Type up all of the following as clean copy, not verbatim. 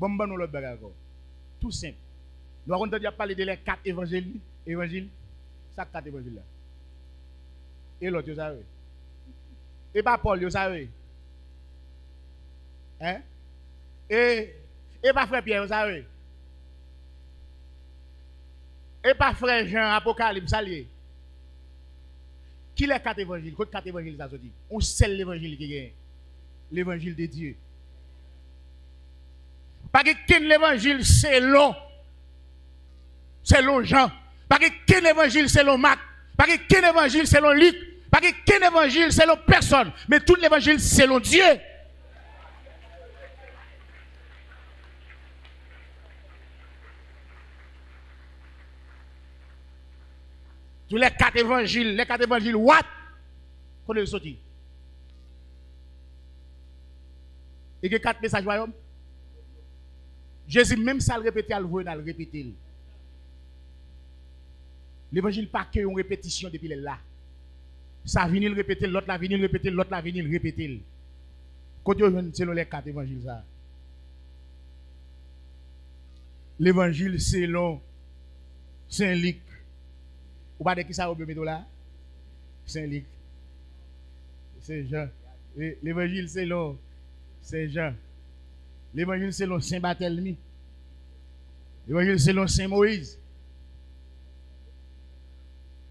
bon nous l'autre bagage encore. Tout simple. Nous avons entendu parler de les 4 évangiles. Ça 4 évangiles là. Et l'autre, vous savez. Et pas Paul, vous savez. Hein? Et pas frère Pierre, vous savez. Et pas frère Jean, Apocalypse, salier. Qui les 4 évangiles? Côté 4 évangiles, ça se dit. On sait l'évangile qui est l'évangile de Dieu. Pas que l'évangile c'est long. C'est long Jean. Pas que l'évangile c'est long Marc. Pas que l'évangile c'est long Luc. Pas que l'évangile c'est long personne. Mais tout l'évangile c'est long Dieu. Tous les 4 évangiles, what? Qu'on est sorti. Et que 4 messages royaume. Jésus même ça le répéter, le répéter. L'évangile pas que une répétition depuis là. Ça vient le répéter, l'autre la vient le répéter, l'autre la vient le répéter. Quand on selon les 4 évangiles ça. L'évangile selon Saint Luc. Ou pas de qui ça au mettre là? Saint Luc. C'est Jean. L'évangile selon Saint Jean. L'évangile selon Saint Barthélemy. L'évangile selon Saint Moïse.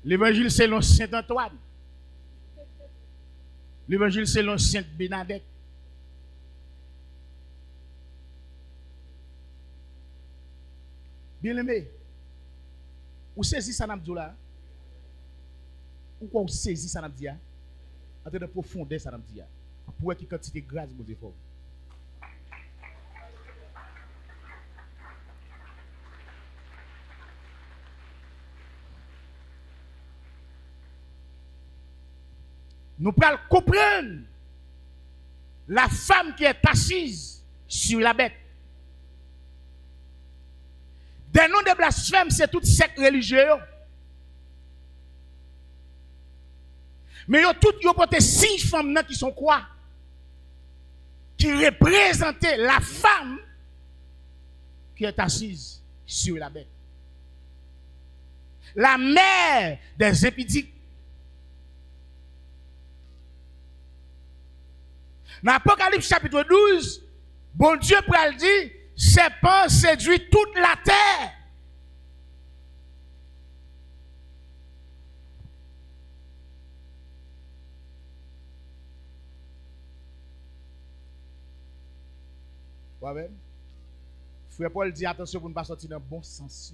L'évangile selon Saint Antoine. L'évangile selon Sainte Bernadette. Bien aimé, ou saisi ça n'a là? Ou quoi ou saisi ça n'a dit? En termes de profondeur ça n'a dit. Pour qu'il quantité de grâce mon Dieu fort. Nous pouvons comprendre la femme qui est assise sur la bête. Des noms de blasphème, c'est toute secte religieuse. Mais yo toutes yo porté 6 femmes qui sont quoi? Qui représentent la femme qui est assise sur la bête. La mère des épidiques. Dans Apocalypse chapitre 12, bon Dieu pral dit, serpent séduit toute la terre. Ouais, frère Paul dit attention pour ne pas sortir dans le bon sens.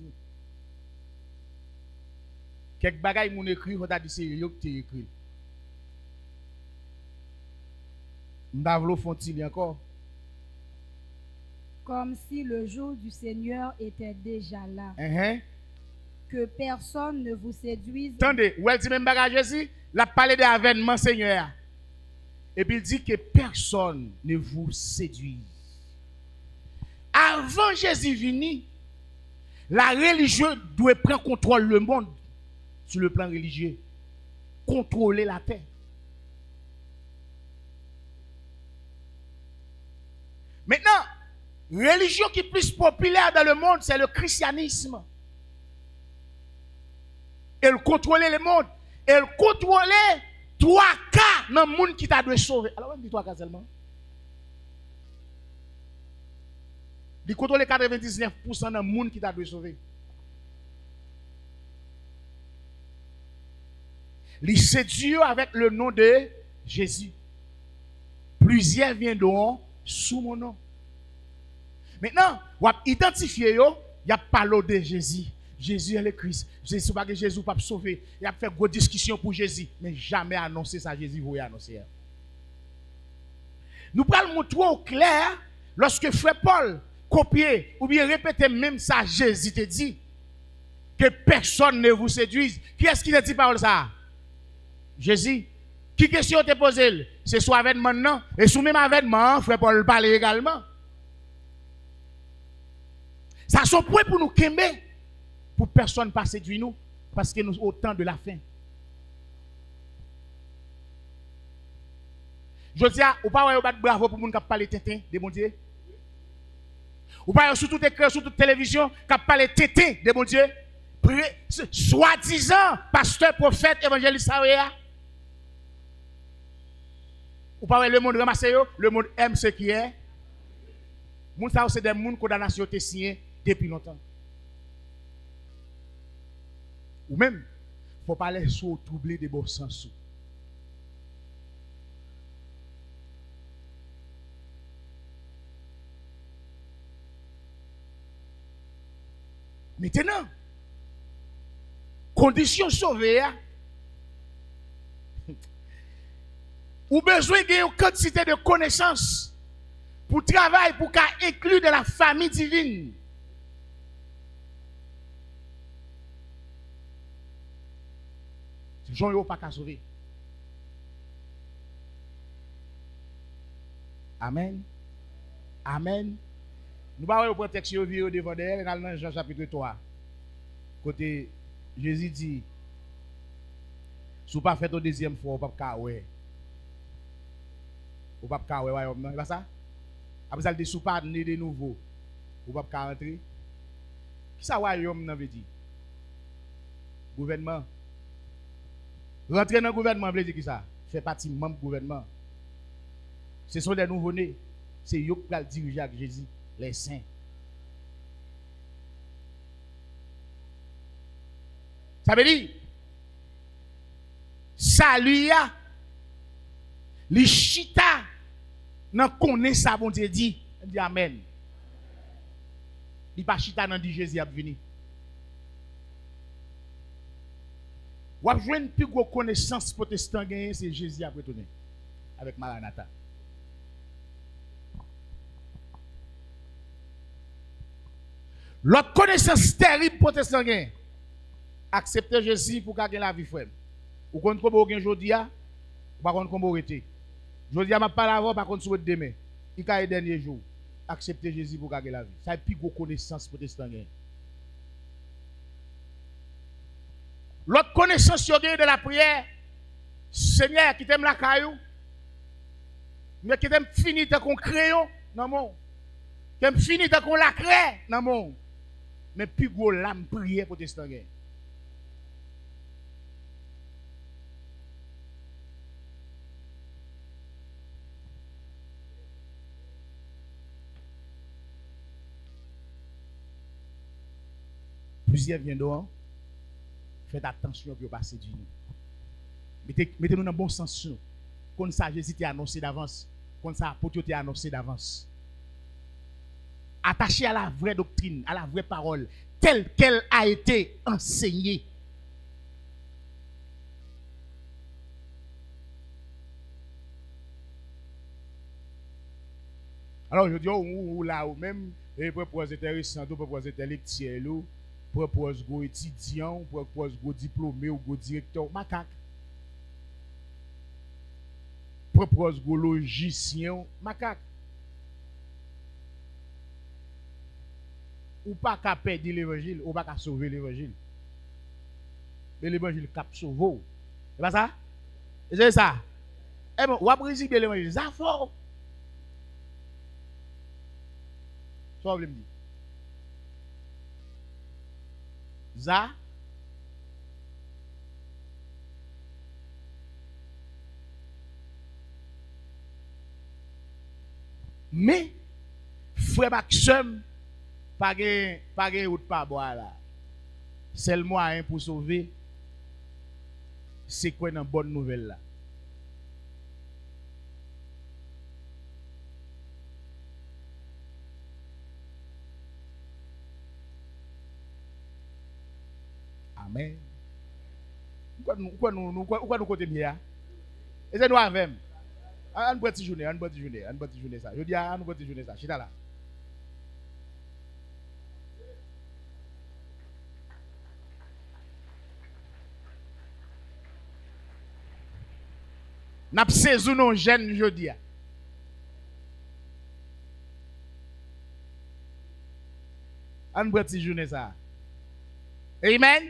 Quelques bagailles mon écrit, on t'a dit c'est yo que tu écrit. M'davlo font-il encore? Comme si le jour du Seigneur était déjà là. Que personne ne vous séduise. Attendez, où elle dit même bagage ici, la parlé de l'avènement Seigneur. Et puis il dit que personne ne vous séduise. Avant Jésus venu, la religion doit prendre contrôle le monde sur le plan religieux. Contrôler la terre. Maintenant, religion qui est plus populaire dans le monde, c'est le christianisme. Elle contrôle le monde. Elle contrôle 3 cas dans le monde qui t'a dû sauver. Alors, on dit 3 cas seulement. Il contrôle 99% dans le monde qui t'a dû sauver. Il séduit avec le nom de Jésus. Plusieurs viendront sous mon nom. Maintenant, on va identifier, il y a parlé de Jésus. Jésus est le Christ. Jésus pas que Jésus pas sauver. Il a fait une discussion pour Jésus, mais jamais annoncer ça Jésus vous annoncer. Nous allons montrer au clair lorsque frère Paul copier ou bien répéter même ça Jésus te dit que personne ne vous séduise. Qui est-ce qui te dit parole ça? Jésus. Qui question te pose? C'est soit avènement non et sous même avènement frère Paul parle également. Ça sont point pour nous quémer pour personne pas séduire nous parce que nous au temps de la fin. Je dis ou pas ouais battre bravo pour moun qui parler tintin de mon Dieu. Ou pas sur tout écran, sur toute télévision, qui parle tété de mon Dieu. Soi-disant, pasteur, prophète, évangéliste, ou pas le monde ramassé, le monde aime ce qui est. Moun ça c'est des monde condamnation te signé depuis longtemps. Ou même faut parler sur troubler de bon sens. Maintenant, condition sauvée, ou besoin d'une quantité de connaissances pour travailler, pour inclure de la famille divine. Jean yo pas qu'à sauver. Amen. Amen. Nous parlons de protection devant d'elle dans Jean chapitre 3. Côté Jésus dit, si vous pas fait au deuxième fois, vous ne pouvez pas ouais. Vous ne pouvez pas ouais, c'est pas ça? Après ça, il dit, si vous pas de nouveau, vous ne pouvez pas rentrer. Qui ça royaume veut dire? Gouvernement. Rentrer dans le gouvernement veut dire qui ça? Fait partie membre du gouvernement. Ce sont des nouveau-nés. C'est eux qui vont diriger avec Jésus, les saints. Ça veut dire, salut, les chita, n'en connaît ça, bon Dieu dit, amen. Il pas chita, n'en dit Jésus a venu. Ou a joué une plus grosse connaissance protestant gagné, c'est Jésus a retourné avec Maranatha. L'autre connaissance terrible protestant gagné, accepter Jésus pour gagner la vie frère. Ou compte comment vous aujourd'hui, ou pas compte comment vous êtes. Aujourd'hui, je ne pas avant, par contre, sur demain. Il y a les derniers jours. Accepter Jésus pour gagner la vie. Ça a plus grosse connaissance protestant gagné. L'autre connaissance de la prière, Seigneur, qui t'aime la caillou, mais qui t'aime finir de qu'on crayon, non mon, qui t'aime finir de qu'on la crée, non mon, mais plus gros l'âme prière protestant. Plusieurs viennent dehors. Faites attention pour passer du nous. Mettez-nous dans le bon sens. Comme ça, Jésus t'a annoncé d'avance. Comme ça, apôtre t'a annoncé d'avance. Attaché à la vraie doctrine, à la vraie parole, telle qu'elle a été enseignée. Alors, je dis, ou là, ou même, propose intéressant, propose intellectuel, propose go étudiant, propose go diplômé ou go directeur, macaque. Propose go logicien, macaque. Ou pas qu'à perdre l'évangile, ou pas qu'à sauver l'évangile. Mais l'évangile cap sauver. C'est pas ça? C'est ça. Eh bon, ou après résister l'évangile, ça fort. Ça veut me dire. Ça. Mais, frère Maxime, pas de route pas boire là. C'est le moyen pour sauver. C'est quoi une bonne nouvelle là? Amen. Pourquoi nous côté bien? Et c'est nous avec. On peut journée ça. Je dis on peut journée ça. Chita là. N'a pas saisi nos jeunes jeudi. On peut journée ça. Amen.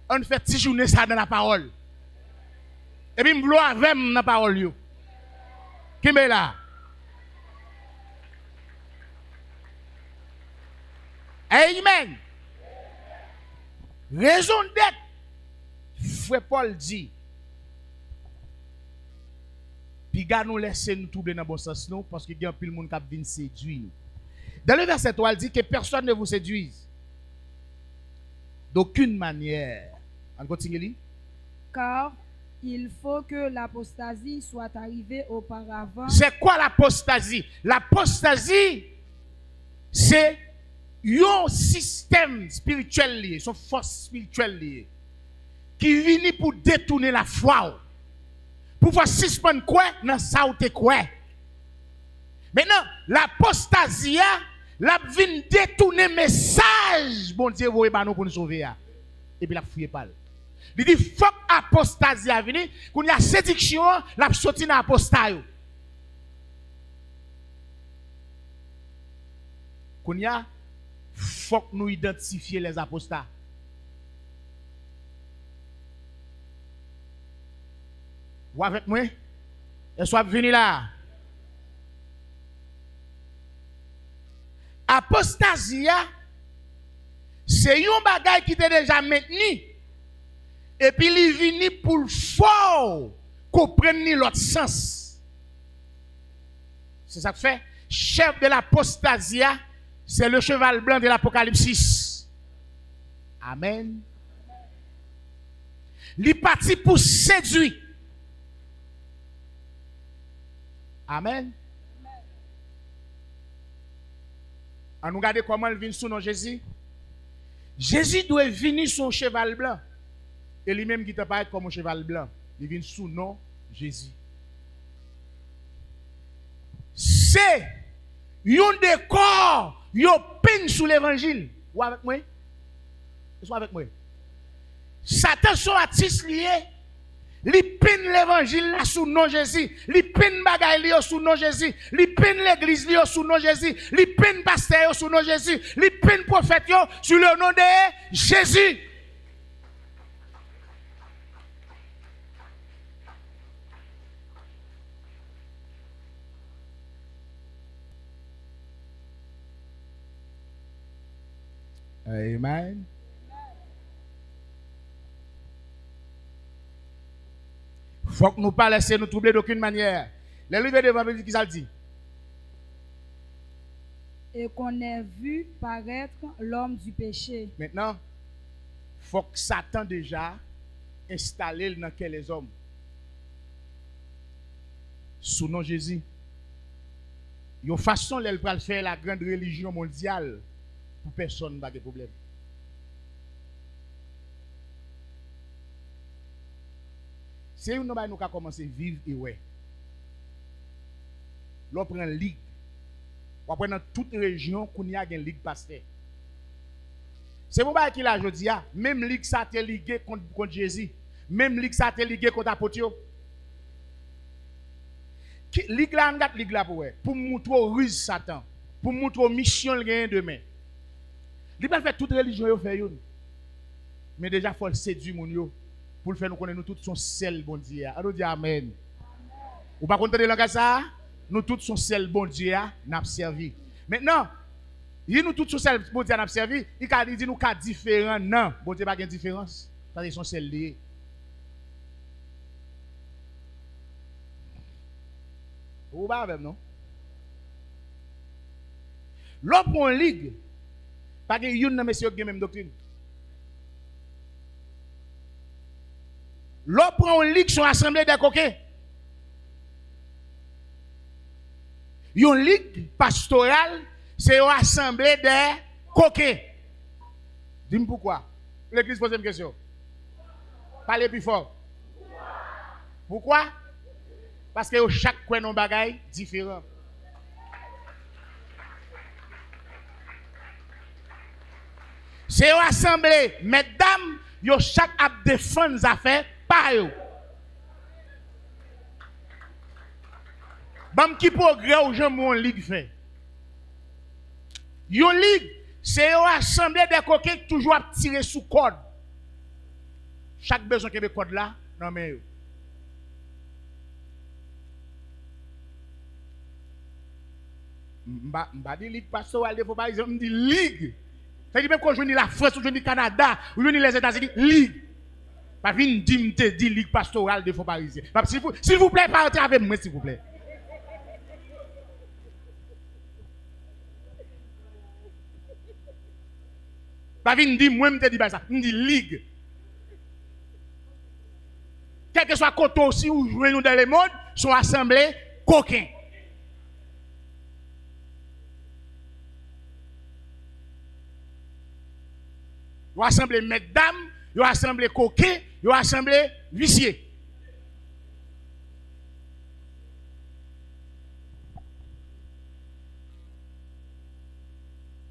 On fait petit journée ça dans la parole. Et puis, m'blo avec dans la parole. Qui est là? Amen. Raison d'être, frère Paul dit, puis gars nous laisser nous troubler dans le bon sens non, parce qu'il y a un pile monde qui vient séduire nous. Dans le verset 3, il dit que personne ne vous séduise. D'aucune manière. On continue. Car il faut que l'apostasie soit arrivée auparavant. C'est quoi l'apostasie? L'apostasie, c'est un système spirituel lié, son force spirituelle liée, qui vient pour détourner la foi. Pour faire suspendre quoi dans ça ou te quoi. Maintenant, l'apostasie, la vient détourner message, bon Dieu, vous pour nous sauver. Et puis la fouille pas. Il dit, faut que l'apostasie a venu, qu'on y a séduction, la sorti dans l'apostasie. Qu'on y a, faut que nous identifier les apostats. Vous avec moi? Et soit venu là. Apostasie, c'est un bagage qui était déjà maintenu. Et puis il vient pour le fort comprendre l'autre sens. C'est ça que fait. Chef de l'apostasie, c'est le cheval blanc de l'Apocalypse 6. Amen. Il est parti pour séduire. Amen. On nous regarde comment il vient sous nom Jésus. Jésus doit venir sur un cheval blanc. Et lui-même qui te paraît comme un cheval blanc. Il vient sous nom Jésus. C'est un décor, un peine sous l'évangile. Ou avec moi? Ou avec moi? Satan son artiste lié. Li peine l'évangile là sous nom Jésus, li peine bagaille li sous nom Jésus, li peine l'église li sous nom Jésus, li peine pasteur sous nom Jésus, li peine prophète yo sous le nom de Jésus. Amen. Faut que nous pas laisser nous troubler d'aucune manière. Les livres de vendredi qui ça dit. Et qu'on ait vu paraître l'homme du péché. Maintenant, faut que Satan déjà installé dans les hommes. Sous nom Jésus. Il y a une façon de faire la grande religion mondiale pour personne n'a de problème. C'est une nous qui commencé à vivre et ouais. L'on prend ligue. On prend dans toute région qu'on y a une ligue pasteur. C'est pour ça qu'il a aujourd'hui, même ligue ça a été ligué contre Jésus. Même ligue ça a été ligué contre Apotio. Ligue là, on ligue là pour montrer ruse Satan. Pour montrer mission le gain demain. Il va faire toute religion yo fait yo. Mais déjà faut le séduire mon yo. Pour le faire nous connaître nous tous son seul bon Dieu. On dit amen. Ou pas comprendre le langage ça? Nous tous son seul bon Dieu n'a servi. Maintenant, il nous tous son seul bon Dieu n'a servi, il dit nous cas différent non, bon Dieu pas de différence. Ça c'est son seul lié. Ou pas même non? L'autre bon ligue pas que yon nan monsieur qui même doctrine. L'autre prend une ligue sur l'assemblée des coquets. Une ligue pastorale, c'est une assemblée des coquets. Dis-moi pourquoi. L'église pose une question. Parlez plus fort. Pourquoi? Parce que chaque coin de bagaille différent. C'est une assemblée, mesdames, yo chaque a défendre les affaires. Pas yo. Bam qui progrès ou j'aime mon ligue fait. Yon ligue, c'est une assemblée des coquets qui toujours à tirer sous code. Chaque besoin qui est code là, non mais yo. M'ba dit ligue pastoral, faut pas dire, me dit ligue C'est-à-dire même quand je viens la France, ou je viens le Canada, ou je viens les États-Unis, ligue. Pas venir dire ligue pastorale de faux parisiens. S'il vous plaît, partez avec moi, s'il vous plaît. Pas venir dire moi, je te dis pas ça. Je dis ligue. Quel que soit côté aussi où jouez nous dans le monde, sont assemblés coquins. Ils ont assemblé mesdames, ils ont assemblé coquins, ils ont assemblé vicieux.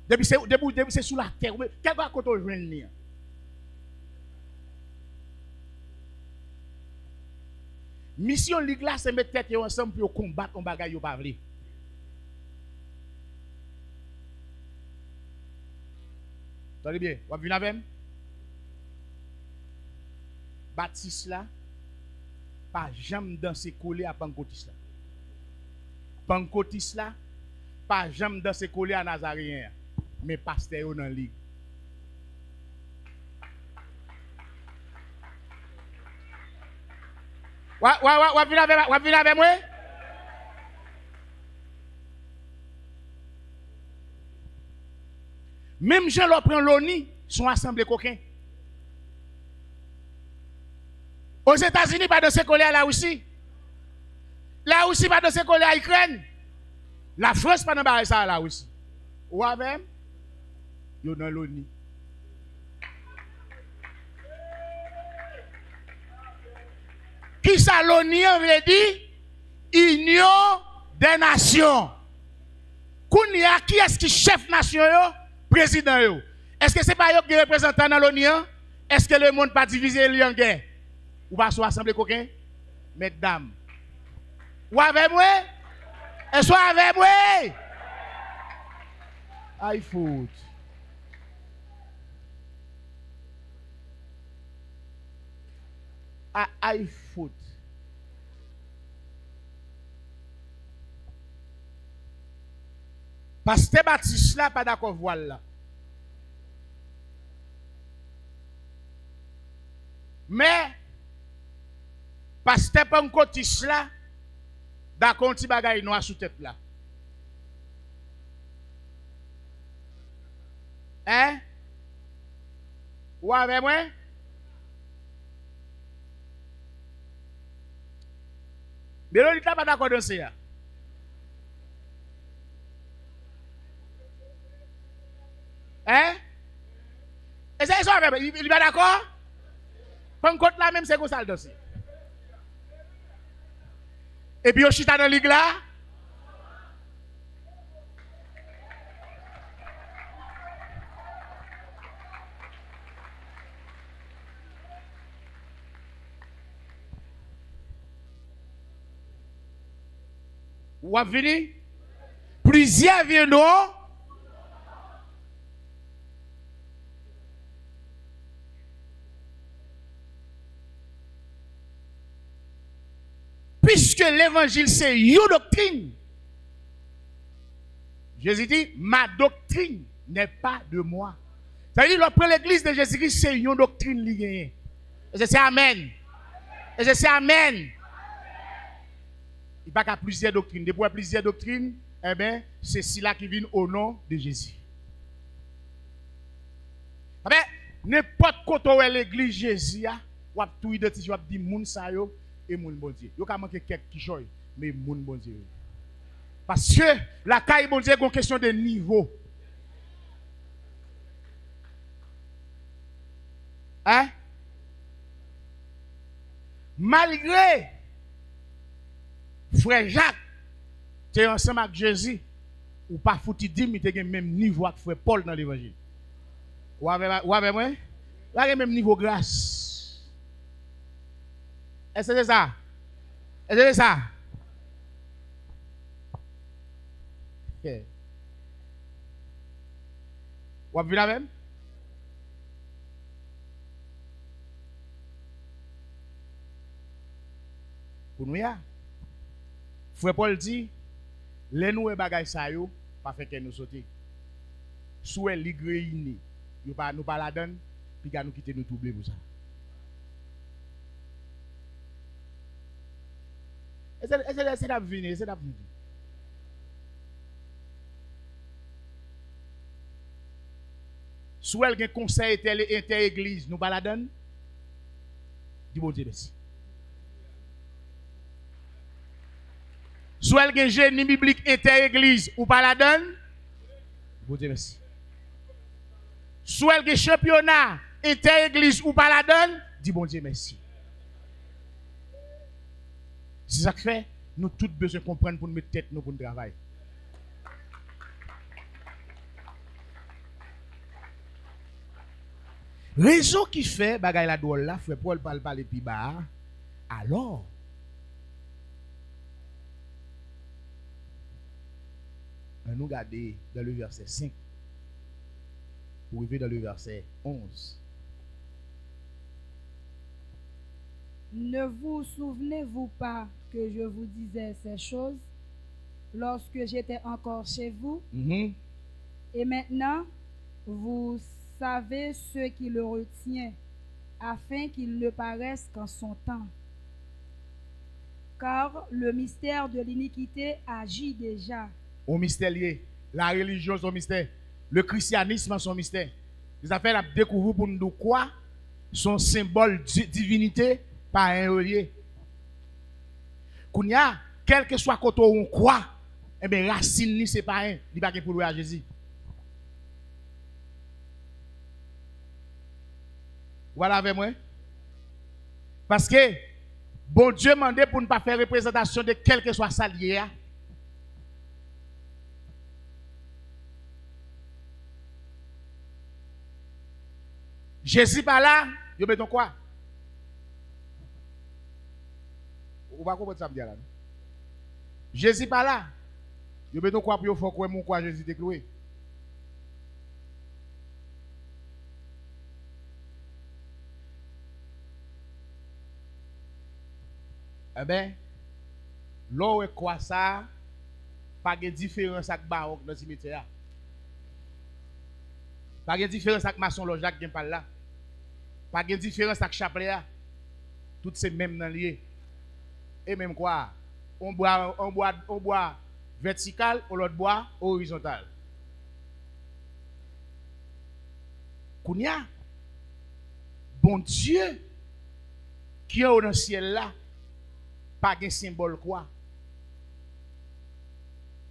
Depuis c'est sous la terre, quel que soit côté où jouez mission ligue là, c'est mettre tête ensemble pour combattre un bagage yo pas vle. Attendez bien, vous venez avec moi? Baptiste là, pas jamais danser collé à Pentecôtiste là. Pentecôtiste là, pas jamais danser collé à Nazaréen, mais pasteur dans la ligue. Vous venez avec moi? Même gens qui prennent l'ONI sont assemblés coquins. Aux États-Unis, pas de se coller à la Russie. La Russie, pas de se coller à l'Ukraine. La France, pas de ça à la Russie. Ou avec? Ils sont dans l'ONI. Qui ça l'ONU veut dire? Union des Nations. Kounia, qui est-ce qui chef nation yo? Président yo. Est-ce que c'est pas yo qui représentant dans l'ONU? Est-ce que le monde pas divisé en guerre? Ou pas soit assemblée coquin? Mesdames. Ou avec moi? Et soit avec moi? I foot. I foot. Pasteur Baptiste là, pas d'accord voile là. Mais, pasteur Pentecôtiste là, d'accord un petit bagay noir sous tête là. Hein? Ou avec moi? Mais là, il n'est pas d'accord dans ça. Hein? Et c'est ça, il n'est pas d'accord? Pentecôte là, même c'est comme ça le dossier. Et puis, au chita dans la ligue là? Ou avez venu? Plusieurs viendront. Puisque l'évangile c'est une doctrine. Jésus dit, ma doctrine n'est pas de moi. Ça veut dire, après l'église de Jésus-Christ, c'est une doctrine liée. Et je sais Amen. Et je sais Amen. Il n'y a pas plusieurs doctrines. Depuis plusieurs doctrines, eh bien, c'est cela qui vient au nom de Jésus. Eh bien, n'importe quoi où est l'église Jésus, ou a tout identifié, ou a dit moun sa yo et moun bon Dieu. Yo ka manqué quelques qui choy, mais moun bon Dieu. Parce que la caille bon Dieu est une question de niveau. Hein? Malgré frère Jacques, tu es ensemble avec Jésus, ou pas foutu dire, mais tu as le même niveau que frère Paul dans l'évangile. Ou avec moi? Ou avec le même niveau grâce. Est-ce que c'est ça? Est-ce que c'est ça? Ok. Ou avec la même? Pour nous, frère Paul dit, les nous et bagaille ça yo, pas fait que nous sauter. Soit ligue réunis, nous pas la donne, puis nous quitter nous troubler pour ça. C'est d'avenir, c'est d'avenir. Soit le conseil inter-église, nous pas la donne, dis bon Dieu merci. Soit le génie biblique inter-église, ou pas la donne, bon Dieu merci. Soit le championnat inter-église, ou pas la donne, dis bon Dieu merci. C'est ça que fait, nous tous besoin de comprendre pour nous mettre tête nous pour nous travailler. Raison qui fait, bagay la drôle là, frère Paul parle plus bas. Alors, nous regardons dans le verset 5 pour arriver dans le verset 11. Ne vous souvenez-vous pas que je vous disais ces choses lorsque j'étais encore chez vous? Et maintenant, vous savez ce qui le retient, afin qu'il ne paraisse qu'en son temps. Car le mystère de l'iniquité agit déjà. Au mystère lié, la religion son mystère, le christianisme son mystère. Les affaires à découvrir pour nous quoi son symbole de divinité par un relié. Kounya, quel que soit côté où on croit, eh bien racine ni c'est pas un, il pas pour louer à Jésus. Voilà avec moi. Parce que bon Dieu demandé pour ne pas faire représentation de quel que soit ça lié. Jésus par là, il met quoi? Vous va comprendre ça me dire là. Jésus par là, il met quoi pour faire quoi mon quoi Jésus décloué. Eh bien, l'eau est quoi ça? Pas de différence avec Baroque dans le cimetière. Pas de différence avec Maçon Lojac qui parle là. Pas de différence avec Chapelet. Tout c'est même dans lié. Et même quoi? On boit vertical ou l'autre boit horizontal. Kounia, bon Dieu qui est dans le ciel là, pas de symbole quoi?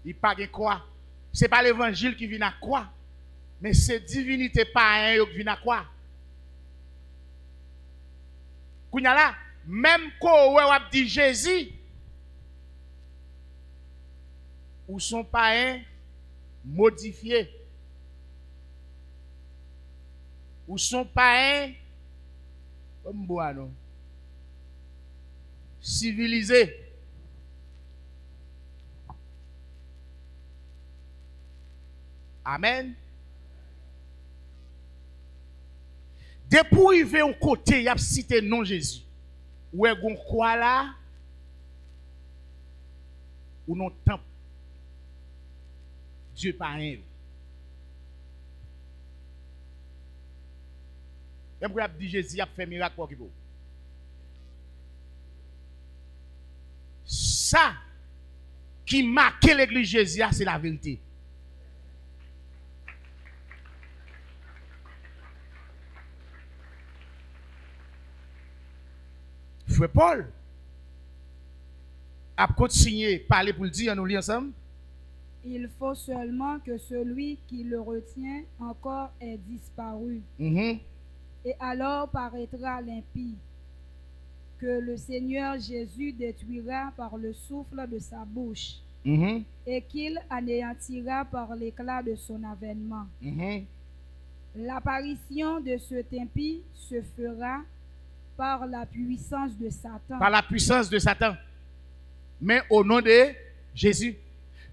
Il pas de quoi? C'est pas l'évangile qui vient à quoi? Mais c'est divinité pas un qui vient à quoi? Kounya là, même quand on dit Jésus, ou son païen modifié, ou son païen comme bois civilisé. Amen. Depuis arriver au côté, il y a cité non Jésus. Ou est gon quoi là? Ou non temple. Dieu pas rien. Même pour dit Jésus a fait miracle pour qui vous. Ça qui marque l'église Jésus, c'est la vérité. Frère Paul a continué à parler pour le dire, nous lisons ensemble. Il faut seulement que celui qui le retient encore ait disparu. Et alors paraîtra l'impie, que le Seigneur Jésus détruira par le souffle de sa bouche, et qu'il anéantira par l'éclat de son avènement. L'apparition de cet impie se fera par la puissance de Satan. Par la puissance de Satan. Mais au nom de Jésus.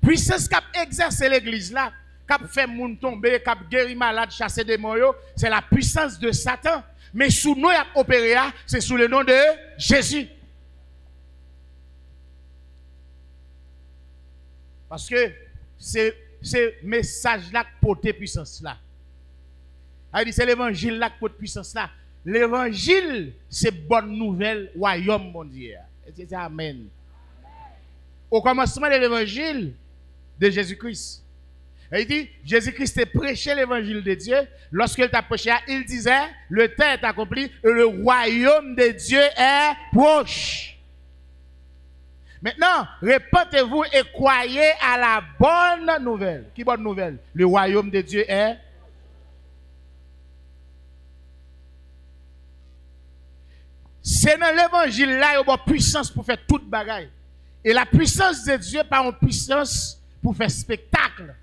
Puissance qui a exercé l'église là, qui a fait moun tomber, qui a guéri malade, chasser des démons, c'est la puissance de Satan. Mais sous nous, il a opéré, c'est sous le nom de Jésus. Parce que c'est message là qui porte puissance là. Il dit c'est l'évangile là qui porte puissance là. L'évangile, c'est bonne nouvelle, royaume mon Dieu. C'est amen. Au commencement de l'évangile de Jésus-Christ. Il dit, Jésus-Christ a prêché l'évangile de Dieu. Lorsqu'il t'a prêché, il disait, le temps est accompli, et le royaume de Dieu est proche. Maintenant, répentez-vous et croyez à la bonne nouvelle. Qui bonne nouvelle? Le royaume de Dieu est. C'est dans l'évangile là, il y a une puissance pour faire toute bagaille. Et la puissance de Dieu, pas une puissance pour faire spectacle.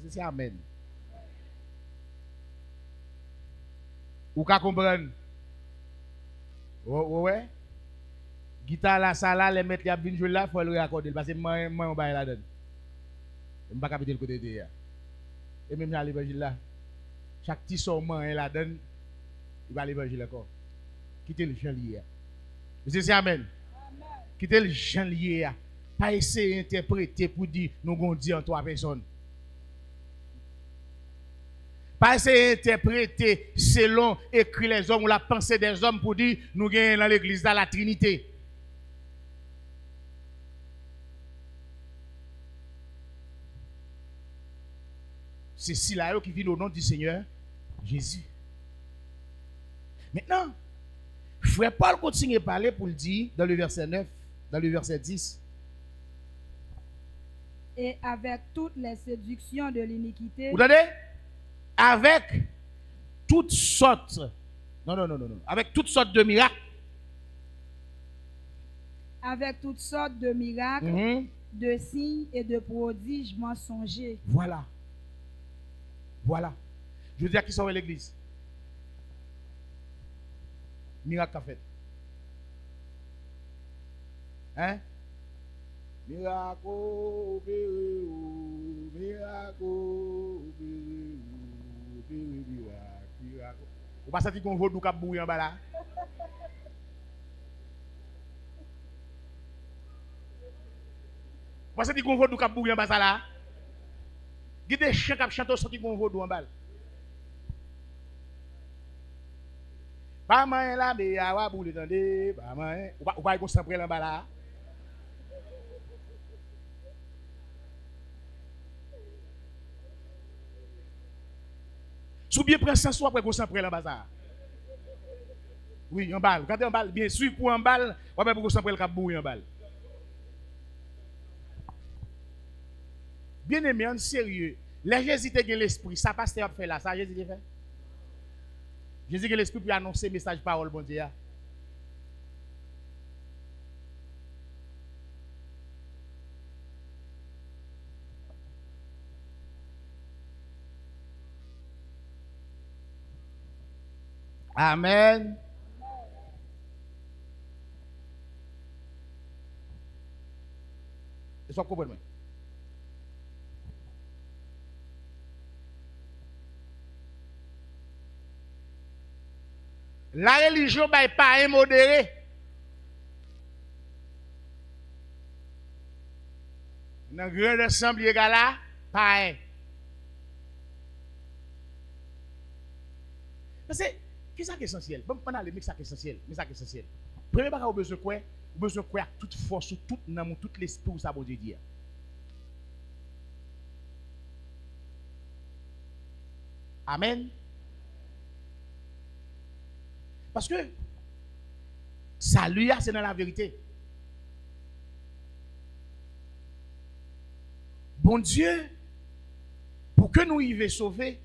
C'est amen. Ou qu'à comprendre? Ouais. Guitare la sala, les mettre les abins jouer là, il faut le raccorder. Parce que moi, on va là dedans. Je ne vais pas capter le côté de là. Et même dans l'évangile là, chaque petit son est là dedans, il va à l'évangile encore. Quittez le janvier. C'est amen. Quittez le janvier. Pas essayer d'interpréter pour dire nous avons dit en trois personnes. Pas essayer d'interpréter selon écrit les hommes ou la pensée des hommes pour dire nous gagnons dans l'église dans la Trinité. C'est si là qui vient au nom du Seigneur Jésus. Maintenant, frère Paul continue à parler pour le dire dans le verset 9, dans le verset 10. Et avec toutes les séductions de l'iniquité. Vous entendez? Avec toutes sortes. Non. Avec toutes sortes de miracles. Avec toutes sortes de miracles, de signes et de prodiges mensongers. Voilà. Je veux dire qui sont à l'église. Miracle qu'a fait. Hein? Miracle. Vous pas senti qu'on voit du cap bouillant en bas là? Vous pas senti qu'on voit du cap bouillant en bas là? Il y a des chiens qui chantent senti qu'on voit du en bas. Pas main là, mais ya wa boule tendez, pas main. Ou pas qu'on s'en en bas là? Sous bien prend 100 soit après qu'on s'en prend en bas. Oui, en balle. Quand en balle, bien sûr, pour en balle, on va pour qu'on s'en prend le cap bouillant en balle. Bien aimé, en sérieux, les Jésus te gen l'esprit, ça pasteur a fait là, ça Jésus te fait. Jésus gen l'esprit pour annoncer message parole bon Dieu. Amen. Est-ce que vous comprenez? La religion n'est pas immodérée. Dans le grand assemblée là, pas. Parce que, qu'est-ce qui est essentiel? Bon, on a le mix qui est essentiel. Mais ça qui est essentiel. Premier bagage, vous avez besoin de quoi? Toute force, tout l'amour, tout l'esprit, où ça veut dire. Amen. Parce que salut, c'est dans la vérité. Bon Dieu, pour que nous y sauver,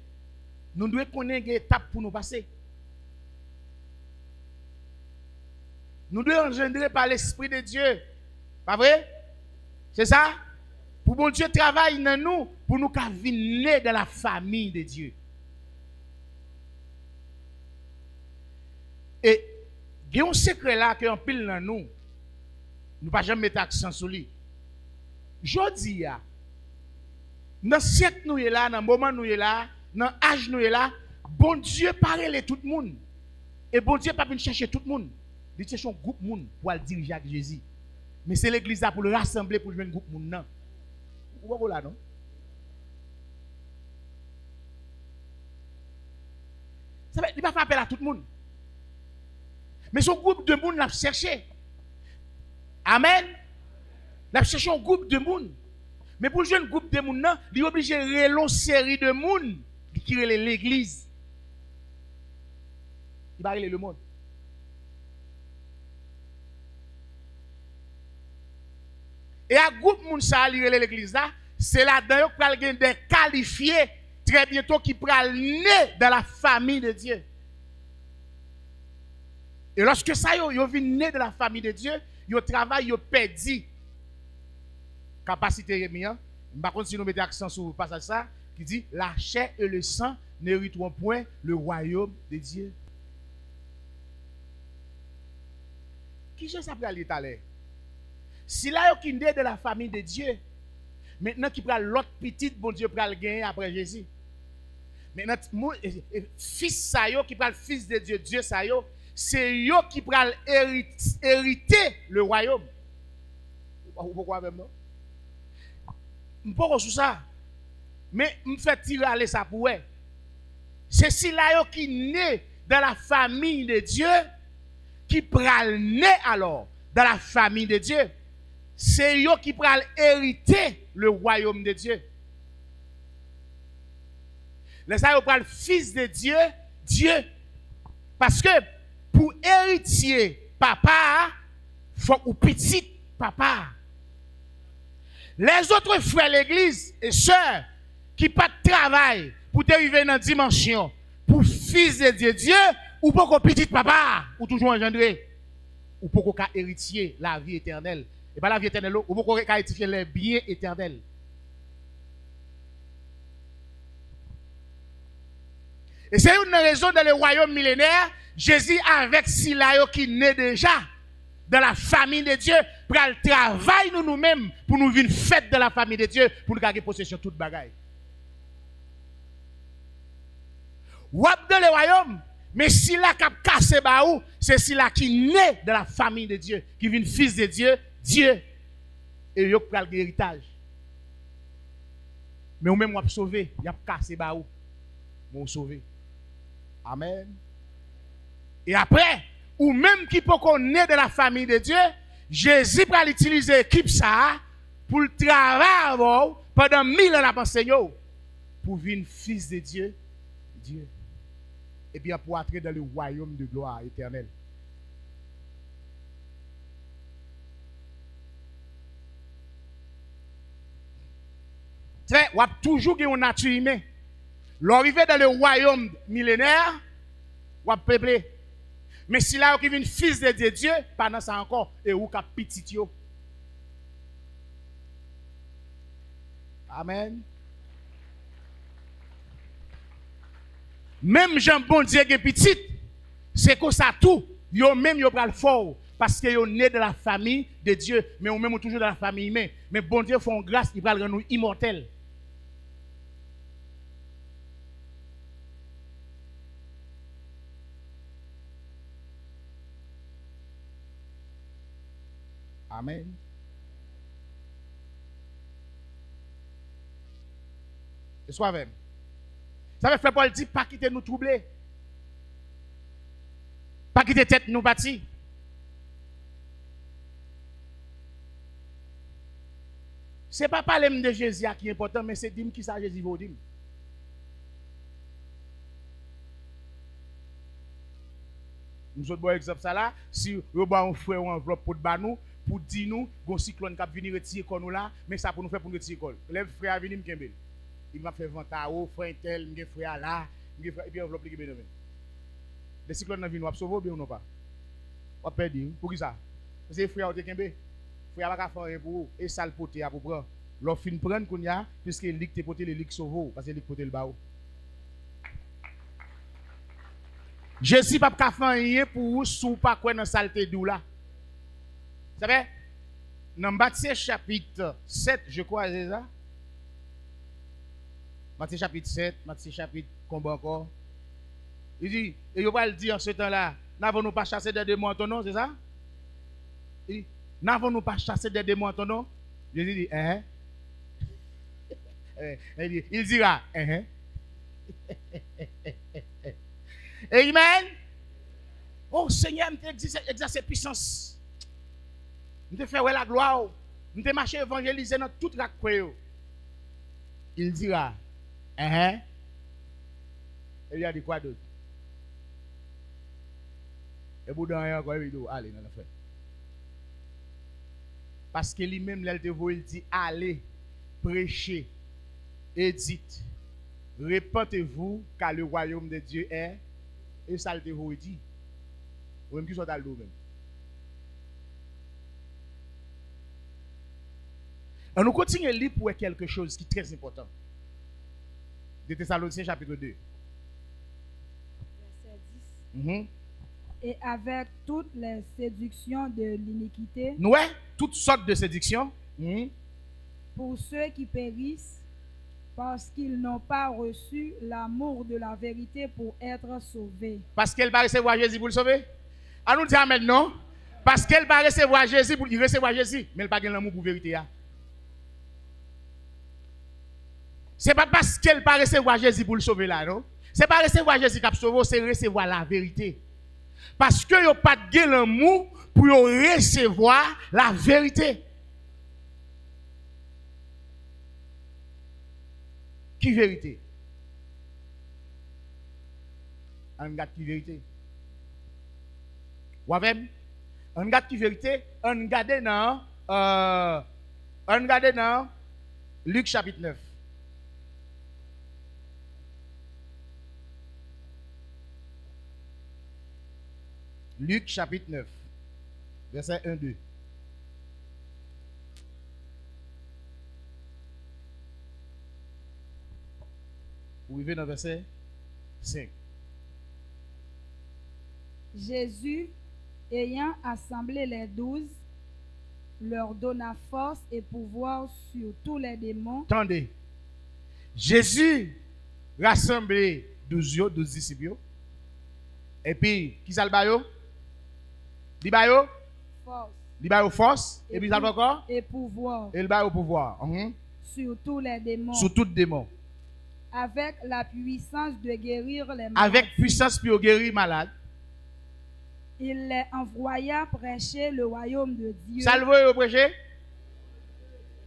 nous devons connaître une étape pour nous passer. Nous devons engendrer par l'Esprit de Dieu. Pas vrai? C'est ça? Pour bon Dieu travaille dans nous, pour nous venir dans la famille de Dieu. Et il y a un secret là qui est en pile dans nous. Nous ne pouvons jamais mettre accent sur lui. Je dis, dans le siècle nous est là, dans le moment nous est là, dans l'âge nous est là, bon Dieu parle à tout le monde. Et bon Dieu pas venir chercher tout le monde. Il cherche un groupe de monde pour le diriger avec Jésus. Mais c'est l'église là pour le rassembler pour jouer un groupe de monde. Vous voyez là, non? Ça veut dire qu'il ne va pas faire appel à tout le monde. Mais son groupe de monde l'a cherché. Amen. L'a cherché un groupe de monde. Mais pour jouer un groupe de monde, il est obligé de créer une série de monde qui crée l'église. Il va régler le monde. Et à groupe monde ça li relé l'église là, c'est là-dedans qu'il pral gen des qualifiés très bientôt qui pral naître dans la famille de Dieu. Et lorsque ça yo vient naître dans la famille de Dieu, yo travail yo perdu capacité Rémien. Par contre si nous mettons accent sur le passage ça qui dit la chair et le sang n'hériteront point le royaume de Dieu. Qui je ça pral tout à l'heure? Si là, yo qui naît de la famille de Dieu, maintenant qui prend l'autre petite, bon Dieu prend le gagner après Jésus. Maintenant, fils ça yo qui prend le fils de Dieu, Dieu ça yo, c'est yo qui prend hériter le royaume. Pourquoi même non? Pourquoi sous ça? Mais me fait tirer aller ça pour eux. C'est si là yo qui naît dans la famille de Dieu, qui prend naît alors dans la famille de Dieu. C'est eux qui pral hériter le royaume de Dieu. Les ça yo pral fils de Dieu, Dieu. Parce que pour héritier papa, faut ou petit papa. Les autres frères l'église et sœurs qui pas de travail pour arriver dans dimension pour fils de Dieu, Dieu ou pour petit papa ou toujours engendré ou pour héritier la vie éternelle. Et pas la vie éternelle, ou vous pouvez qualifier les biens éternels. Et c'est une raison dans le royaume millénaire, Jésus avec Silayo qui naît déjà dans la famille de Dieu, pour le travail nous-mêmes, pour nous vivre une fête de la famille de Dieu, pour nous garder possession de toute bagaille. Ou dans le royaume, mais si la cap cassé baou, c'est si la qui naît de la famille de Dieu, qui vient fils de Dieu, Dieu, et yo pral l'héritage. Mais ou même ou sauvé, y a cassé baou, ou sauvé. Amen. Et après, ou même qui peut connaître de la famille de Dieu, Jésus pral utiliser l'équipe ça pour le travail pendant 1000 ans la pensée pour venir fils de Dieu, Dieu. Et bien pour entrer dans le royaume de gloire éternelle. On a toujours une nature humaine. L'arrivée dans le royaume millénaire, on a peuplé. Mais si là, on vient fils de Dieu, pendant ça encore, et où cap petit yo. Amen. Même Jean bon Dieu qui est petit, c'est comme ça tout. Yo même yo pral fort. Parce que yo né de la famille de Dieu. Mais on même toujours dans la famille humaine. Mais bon Dieu font grâce, il va rendre nous immortels. Amen. Et soit même. Ça veut faire Paul dit, pas quitter nous troubler. Pas quitter tête nous bâtir. Ce n'est pas parler de Jésus qui est important, mais c'est dire qui ça Jésus veut dire. Nous autres, bon exemple ça là, si vous avez un frère ou un enveloppe pour nous, pour dire nous, un cyclone qui va venir retirer nous là, mais ça pour nous faire pour nous retirer l'école. Les frères viennent me kembel. Il m'a fait vente à haut, frère tel, mes frères là, et puis enveloppe qui vient. Les cyclones viennent nous absorber bien ou non pas? On perd dire. Pour qui ça? Parce que les frères ont été kembel. Frère pas faire rien pour vous et ça le poter à pour prendre. Leur fin prendre qu'on y a puisque les ligue te poter les ligue sauve parce que les poter le bas. Jésus pas faire rien pour vous sous pas quoi dans saleté d'où là. Vous savez, dans Matthieu chapitre 7, je crois, c'est ça? Matthieu chapitre 7, Matthieu chapitre combien encore? Il dit, et il va le dire en ce temps-là, n'avons-nous pas chassé des démons en ton nom, c'est ça? Il dit, n'avons-nous pas chassé des démons en ton nom? Jésus dit, il dira, Amen. Oh Seigneur, je exercer puissance. Je faire la gloire. Je marcher évangéliser dans toute la croix. Il dira, il a dit quoi d'autre? Et vous donnez encore une vidéo, allez, dans la fête. Parce que lui-même, il dit, allez, prêchez, et dites, répentez-vous, car le royaume de Dieu est, et ça le vous dit. Ou même qui sont dans le même. On nous continue à lire pour quelque chose qui est très important. De Thessaloniciens chapitre 2. Verset 10. Et avec toutes les séductions de l'iniquité. Ouais, toutes sortes de séductions. Pour ceux qui périssent, parce qu'ils n'ont pas reçu l'amour de la vérité pour être sauvés. Parce qu'elle va recevoir Jésus pour le sauver. À nous dire maintenant, parce qu'elle va recevoir Jésus pour recevoir Jésus, mais elle n'a pas l'amour pour la vérité. Ce n'est pas parce qu'elle va recevoir Jésus pour le sauver là, non? Ce n'est pas recevoir Jésus qui a sauvé, c'est recevoir la vérité. Parce que vous pas de l'amour pour recevoir la vérité. Qui vérité? On regarde qui vérité? Ou même, on regarde qui vérité? On regarde dans Luc chapitre 9. Luc chapitre 9, verset 1-2. Vous vivez dans verset 5. Jésus, ayant assemblé les 12, leur donna force et pouvoir sur tous les démons. Attendez. Jésus rassemblé 12 disciples. Et puis, qui ça le baillot? Il baillot force. Et puis, ça le encore? Et pouvoir. Et le baillot pouvoir. Sur tous les démons. Sur tous les démons. Avec la puissance de guérir les malades. Avec puissance pour guérir les malades. Il les envoya prêcher le royaume de Dieu. Ça le voit au prêcher?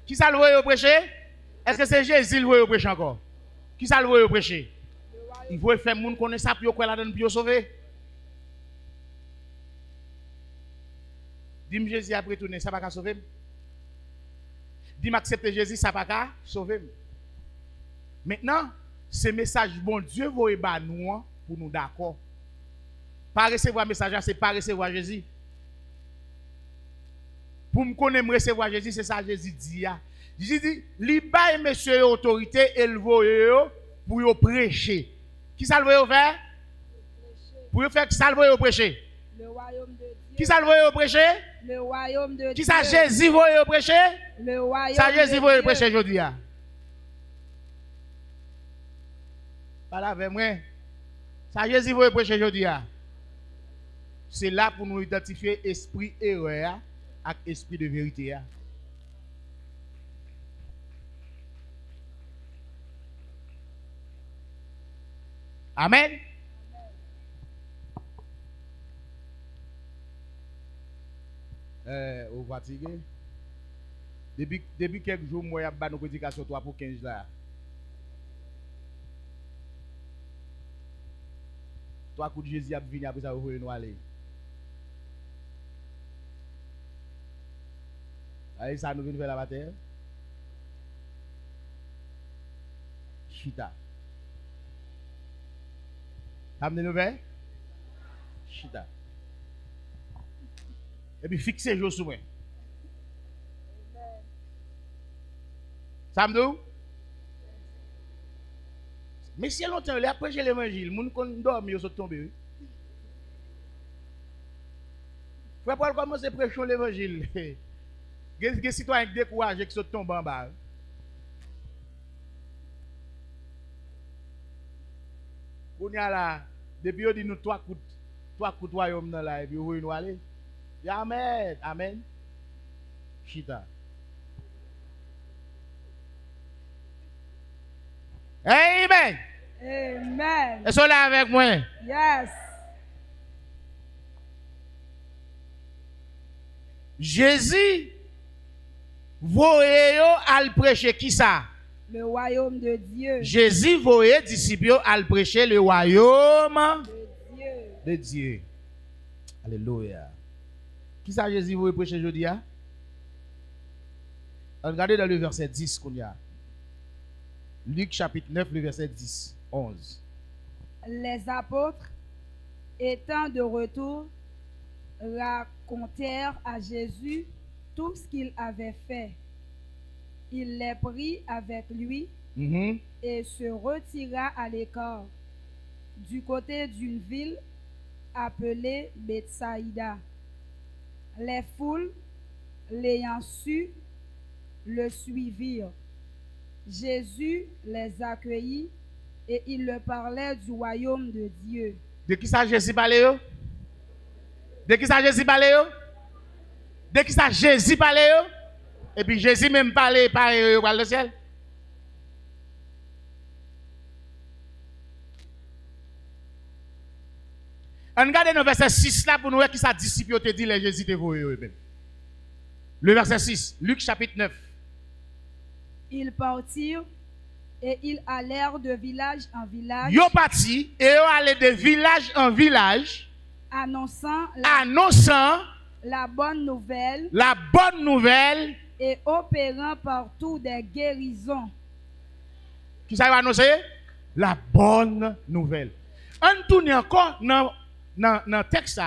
Qui ça le voit au prêcher? Est-ce que c'est Jésus le voit au prêcher encore? Qui ça le voit au prêcher? Il faut faire moun connaître ça pour quoi la donne pour sauver. Dis-moi Jésus a retourné, ça va pas sauver. Dis-moi accepter Jésus, ça va pas sauver. Maintenant, ce message bon Dieu va nous pour nous d'accord. Pas recevoir message, c'est pas recevoir Jésus. Pour me connaître recevoir Jésus, c'est ça Jésus dit. Jésus dit, li bail monsieur autorité et le voye pour prêcher. Qui ça le voye faire? Pour faire qui ça le voye prêcher? Le royaume de Dieu. Qui ça le voye prêcher? Le royaume de Dieu. Qui ça Jésus voye prêcher? Le royaume ça Jésus voye de Dieu. prêcher aujourd'hui. Parle avec moi. Ça Jésus voye prêcher aujourd'hui. C'est là pour nous identifier esprit erreur avec esprit de vérité. Amen. Vous fatigué? Depuis quelques jours, moi, je vais nous prédication 3 pour 15 là. 3 coups de Jésus a venu après ça, vous voyez nous aller. Allez, ça nous vient faire la bataille. Chita. Ça me nouvelles? Chita. Et puis fixez les jours sur moi. Ça me dit? Mais si longtemps, il a prêché l'évangile, les gens qui dorment, ils sont tombés. Frère Paul commence à prêcher l'évangile. Il y a des citoyens découragés qui sont tombés en bas. On y a là, depuis on dit nous 3 coups de royaume dans la et puis nous aller. Amen. Amen. Chita. Amen. Amen. Est-ce que là avec moi? Yes. Jésus, voyez à le prêcher qui ça? Le royaume de Dieu. Jésus voyait disciples à le prêcher le royaume De Dieu. de Dieu. Alléluia. Qui ça Jésus voyait prêcher aujourd'hui? Regardez dans le verset 10 qu'on y a. Luc chapitre 9, le verset 10, 11. Les apôtres, étant de retour, racontèrent à Jésus tout ce qu'il avait fait. Il les prit avec lui et se retira à l'écart, du côté d'une ville appelée Bethsaïda. Les foules, l'ayant su, le suivirent. Jésus les accueillit et il leur parlait du royaume de Dieu. De qui ça Jésus parlait? De qui ça Jésus parlait? De qui ça Jésus parlait? Et puis Jésus même parlait par le ciel. On regarde dans le verset 6 là pour nous voir qui ça disciple te dit les Jésus te voyé. Le verset 6, Luc chapitre 9. Ils partirent et ils allèrent de village en village, Ils sont partis et ils allaient de village en village annonçant la bonne nouvelle et opérant partout des guérisons. qui ça va annoncer? La bonne nouvelle. On tourne encore dans le texte,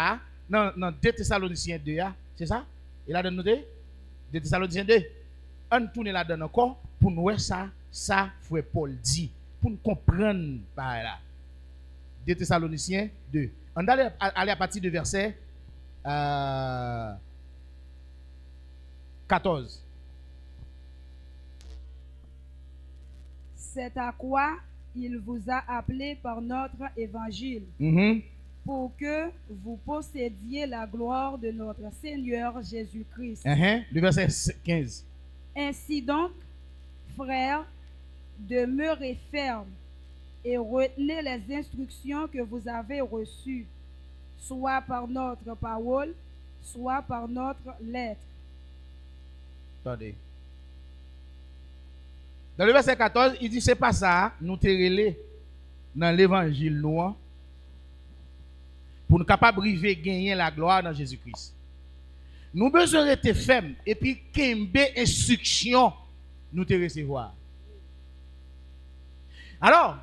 dans 2 Thessaloniciens 2, c'est ça? Il a donné 2 Thessaloniciens 2. On tourne là-dedans encore pour nous voir ça, frère Paul dit, pour nous comprendre par là. 2 Thessaloniciens 2. On va aller à partir du verset 14. C'est à quoi il vous a appelé par notre évangile, pour que vous possédiez la gloire de notre Seigneur Jésus-Christ. Le verset 15. Ainsi donc, frères, demeurez fermes et retenez les instructions que vous avez reçues, soit par notre parole, soit par notre lettre. Attendez. Dans le verset 14, il dit c'est pas ça, nous te relais dans l'évangile noir pour nous capables de gagner la gloire dans Jésus-Christ. Nous besoin d'être fermes et puis kembe instruction nous te recevoir. Alors,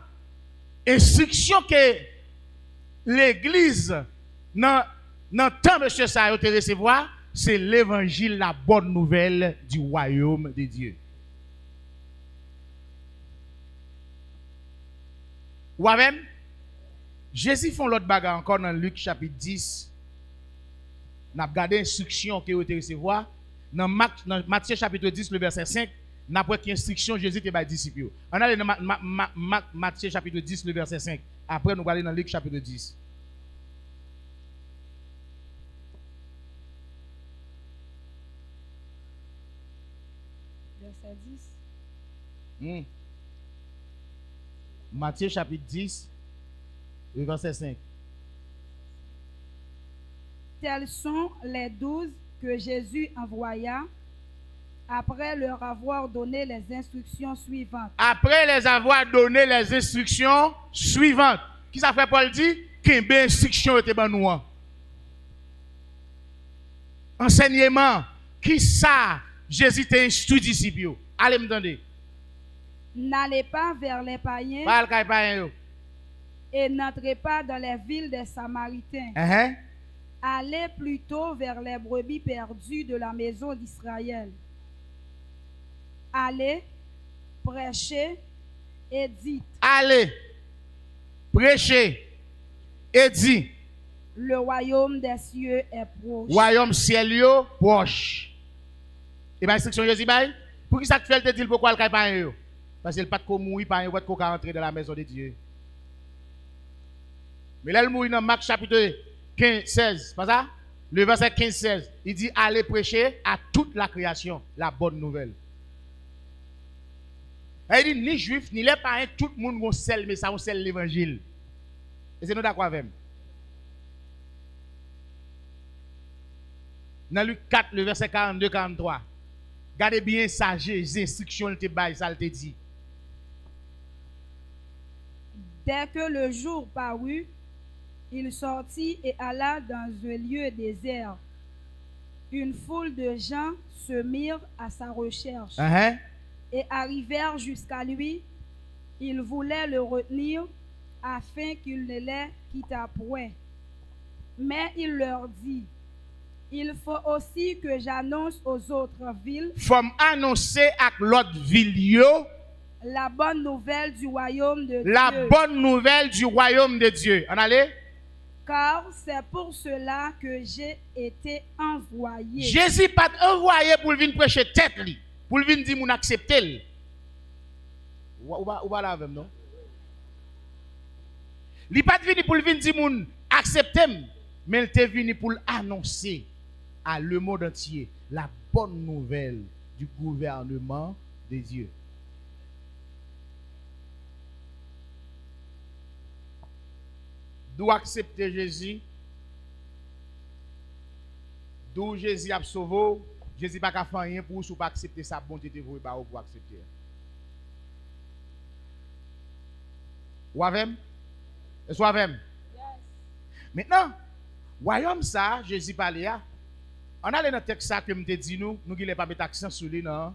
instruction que l'église dans temps monsieur ça te recevoir, c'est l'évangile, la bonne nouvelle du royaume de Dieu. Ou même, Jésus font l'autre bagarre encore dans Luc chapitre 10. Nous avons regardé l'instruction que vous avez recevoir. Dans Matthieu chapitre 10, le verset 5, nous avons pris l'instruction Jésus qui va disciple. On a dans Matthieu chapitre 10, le verset 5. Après, nous allons aller dans Luc chapitre 10. Verset 10. Matthieu chapitre 10, le verset 5. Tels sont les 12 que Jésus envoya après leur avoir donné les instructions suivantes. Après les avoir donné les instructions suivantes. Qui ça fait Paul dit? Qu'une instruction était ban nous. Enseignement. Qui ça? Jésus t'a instruit disciples. Allez me demander. N'allez pas vers les païens et n'entrez pas dans les villes des Samaritains. Allez plutôt vers les brebis perdues de la maison d'Israël. Allez, prêchez et dites. Allez, prêchez et dites. Le royaume des cieux est proche. Royaume ciel proche. Et bien, instruction Jésus, pour qui ça te fait te dire pourquoi le pas yo? Parce qu'il pas de mourir par un vote qu'on rentrer dans la maison de Dieu. Mais là, il mourit dans Marc chapitre 15, 16, pas ça? Le verset 15, 16, il dit allez prêcher à toute la création la bonne nouvelle. Il dit ni juif, ni les païens, tout le monde a un seul message, un seul l'évangile. Et c'est nous d'accord avec. Dans Luc 4, le verset 42-43. Gardez bien ça, les instructions, le bail, ça le te dit. Dès que le jour parut, il sortit et alla dans un lieu désert. Une foule de gens se mirent à sa recherche et arrivèrent jusqu'à lui. Ils voulaient le retenir afin qu'il ne les quittât point. Mais il leur dit, il faut aussi que j'annonce aux autres villes. Faut annoncer à l'autre ville la bonne nouvelle du royaume de Dieu. La bonne nouvelle du royaume de Dieu. On allait? Car c'est pour cela que j'ai été envoyé. Jésus pas envoyé pour venir prêcher tête li, pour venir dire mon accepter. Ou pas là avec non? Il pas venu pour venir dire mon accepter, mais il est venu pour annoncer à le monde entier la bonne nouvelle du gouvernement de Dieu. D'où accepter Jésus, d'où Jésus a sauvé, Jésus n'a pas fait rien pour vous pas accepter sa bonté de vous pour accepter. Ou avec? Est-ce que avec? Maintenant, royaume ça, Jésus parlait. On a dans le texte ça que je te dis nous n'avons pas mettre accent sur lui non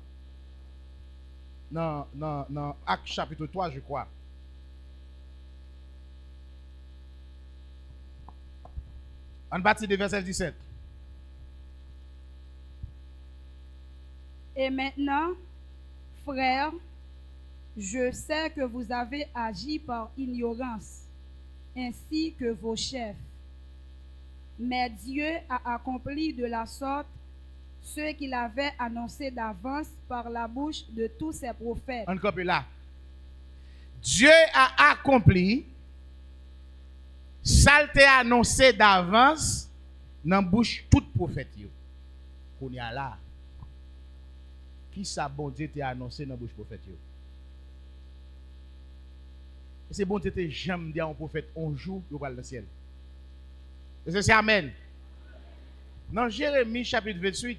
Acte chapitre 3 je crois. On bâtit de verset 17. Et maintenant, frères, je sais que vous avez agi par ignorance, ainsi que vos chefs. Mais Dieu a accompli de la sorte ce qu'il avait annoncé d'avance par la bouche de tous ses prophètes. Encore là. Dieu a accompli ça t'a annoncé d'avance dans bouche tout prophète yo. Qu'on y a là. Qui ça bon Dieu t'a annoncé dans bouche prophète yo? C'est bon Dieu t'a jamais dit à un prophète un jour il va dans le ciel. C'est amen. Dans Jérémie chapitre 28,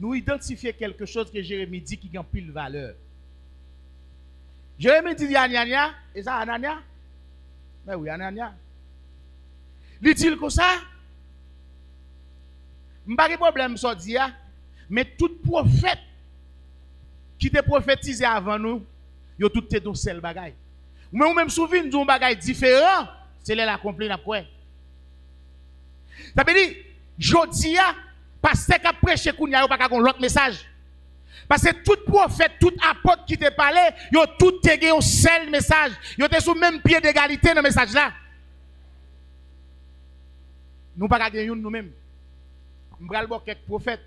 nous identifions quelque chose que Jérémie dit qui a pile valeur. Jérémie dit Anania, et ça Anania? Mais oui, Anania. Il dit comme ça, je n'ai pas de problème sur dire, mais tout prophète qui te prophétisé avant nous, ils ont tout été dans seul bagaille. Mais ou même souvenir d'un bagaille différent, c'est là l'accompli après. Ça veut dire, jodi a, parce que prêché kounya yo pas ka l'autre message. Parce que tout prophète, tout apôtre qui te parlait, ils ont tout été un seul message. Ils étaient sur le même pied d'égalité dans le message là. Nous pas gagner nous-mêmes. Nous avons quelques prophètes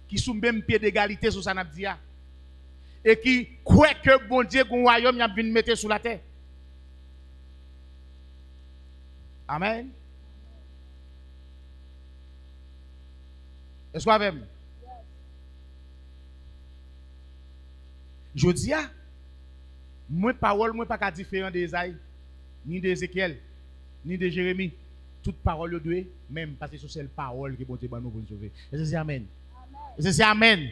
qui sont même pied d'égalité sur ça n'a dit et qui croient que bon Dieu un royaume a vient mettre sur la terre. Amen. Est-ce que vous avez? Je dis, moi, parole, moi, pas différent d'Esaïe, ni d'Ézéchiel, ni de Jérémie. Toute parole doit, même parce que c'est celle parole qui est bonne pour nous sauver. Et c'est amen. Et c'est amen.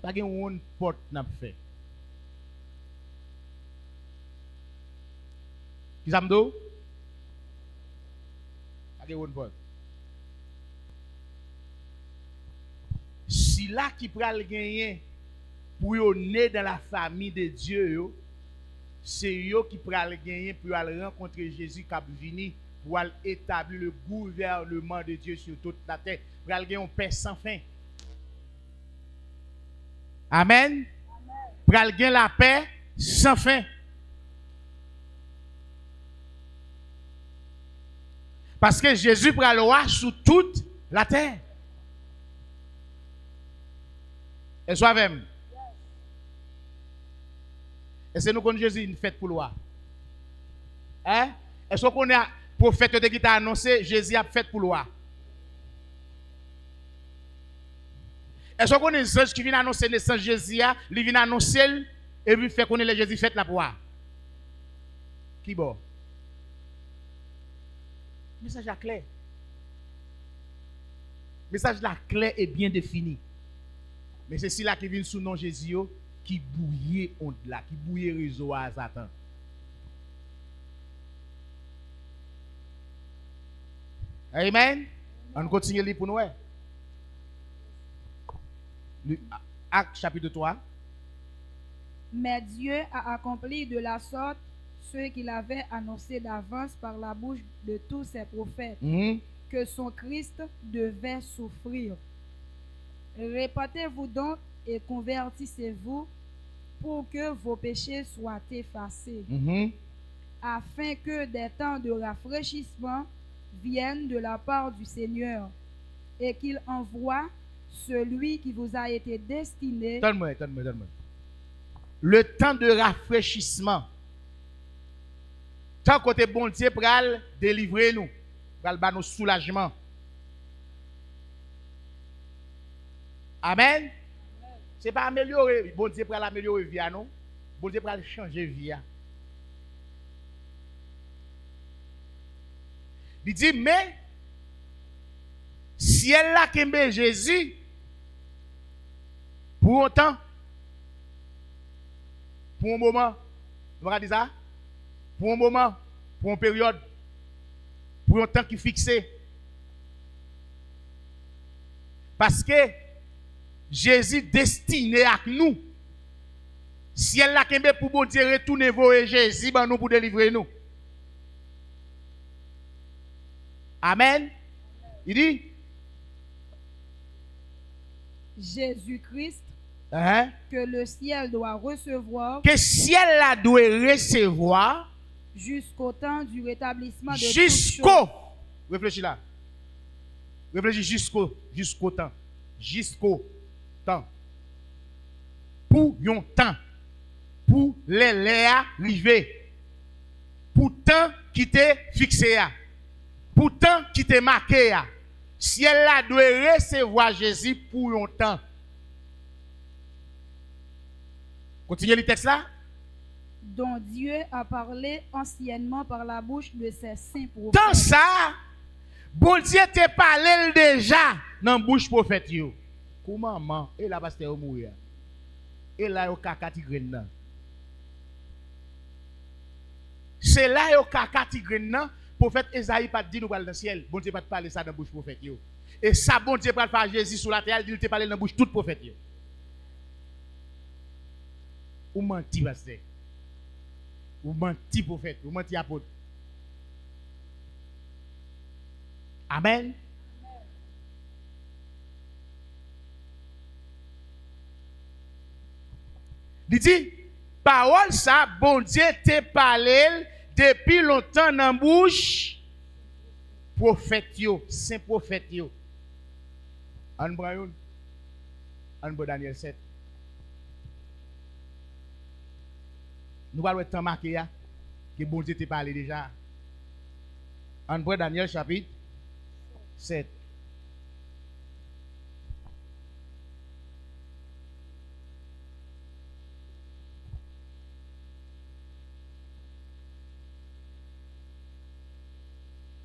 Pas une porte n'a fait. Qui ça me dit? Pas une porte. Si là qui pral gagner pour yo né dans la famille de Dieu, c'est yo qui pral gagner pour aller rencontrer Jésus qui a venu pour établir le gouvernement de Dieu sur toute la terre. Pour aller gagner une paix sans fin. Amen. Pour aller gagner la paix sans fin. Parce que Jésus pral roi sur toute la terre. Et soit même. Et c'est nous qu'on Jésus une fête pour loi. Hein? Est-ce qu'on a prophète qui t'a annoncé Jésus a fait pour loi? Est-ce qu'on connaît un ange qui vient annoncer la naissance de Jésus, il vient annoncer et puis fait connaître Jésus fait la poire? Qui bon? Message la clair. Message la clair et bien défini. Mais c'est celui-là qui vient sous nom Jésus qui bouillit honte là, qui bouillit réseau à Satan. Amen. On continue lire pour nous. Acte chapitre 3. Mais Dieu a accompli de la sorte ce qu'il avait annoncé d'avance par la bouche de tous ses prophètes, que son Christ devait souffrir. Répentez-vous donc et convertissez-vous pour que vos péchés soient effacés, afin que des temps de rafraîchissement viennent de la part du Seigneur et qu'il envoie celui qui vous a été destiné. Donne-moi. Le temps de rafraîchissement. Tant côté bon Dieu pour délivrer nous, pour nous soulagement. Amen. Ce n'est pas améliorer, bon Dieu pour améliorer vie à nous. Bon Dieu pour changer vie. Il dit, mais si elle a qu'aimé Jésus, pour autant, pour un moment, on va dire ça, pour un moment, pour une période, pour un temps qui est fixé. Parce que Jésus destiné à nous. Si elle l'a qu'aimé pour bon Dieu retourner voir Jésus, ben nous pour délivrer nous. Amen. Il dit Jésus-Christ que le ciel doit recevoir. Que ciel la doit recevoir jusqu'au temps du rétablissement de jusqu'au. Réfléchis là. Réfléchis jusqu'au temps. Jusqu'au temps. Pour un temps. Pour les arriver. Pour temps qui t'est fixé. Pour temps qui t'est marqué. Si elle la doit recevoir Jésus pour un temps. Continuez le texte là. Dont Dieu a parlé anciennement par la bouche de ses saints prophètes. Dans ça, bon Dieu t'a parlé déjà dans la bouche prophète. Comment et là pasteur mourir. Et là yo kaka tigren. C'est là yo kaka tigren. Prophète Esaïe pas dit nous parler dans le ciel. Bon Dieu pas parler ça dans la bouche prophète. Et ça bon Dieu pas faire Jésus sur la terre, il te parler dans la bouche tout prophète. Ou menti pasteur. Ou menti prophète, ou menti apôtre. Amen. Il dit, parole ça, bon Dieu te parlé depuis longtemps dans la bouche prophète saint prophète yo. An Brayon, an Daniel 7. Nous allons être marqué que bon Dieu te parlé déjà. En Daniel chapitre 7.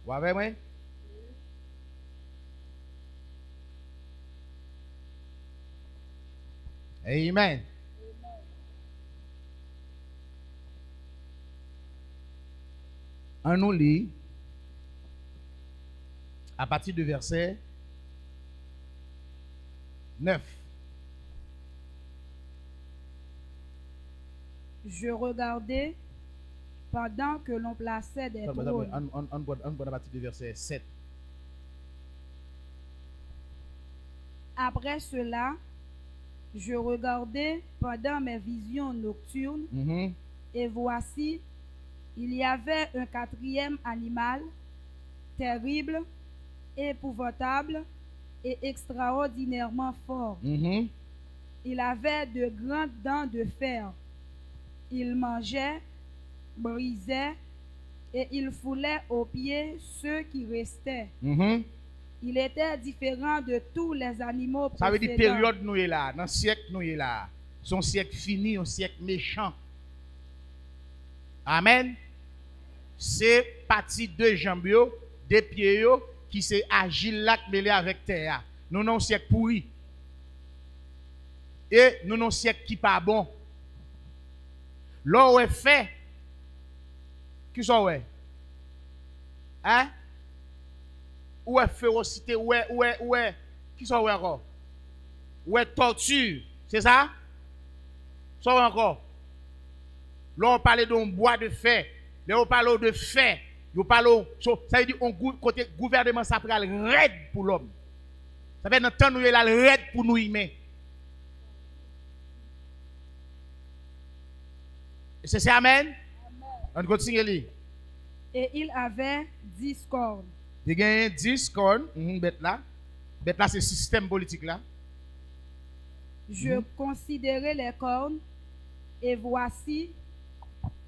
Vous avez moi? Amen. On nous lit à partir du verset 9. Je regardais pendant que l'on plaçait des trônes. On à partir du verset 7. Après cela, je regardais pendant mes visions nocturnes, et voici, il y avait un quatrième animal, terrible, épouvantable et extraordinairement fort. Il avait de grandes dents de fer. Il mangeait, brisait et il foulait aux pieds ceux qui restaient. Il était différent de tous les animaux Ça veut dire précédents. période nous est là, dans le siècle nous est là. Son siècle fini, un siècle méchant. Amen. C'est parti de jambes, des pieds qui s'est agile là mêlé avec terre. Nous non siècle pourri. Et nous non siècle qui pas bon. Là où est fait, qui sont ouais? Hein? Où est férocité, où est, qui sont ouais encore? Où est torture, c'est ça? Ça encore. Là on parle d'un bois de fer, là on parle de fer, on parle, ça veut dire côté gouvernement ça prend le raid pour l'homme. Ça veut dire dans temps nous là le raid pour nous humains. C'est ça, amen? On continue lire. Et il avait 10 cornes. Il y a 10 cornes, bête là. Bête là, c'est le système politique là. Je considérais les cornes, et voici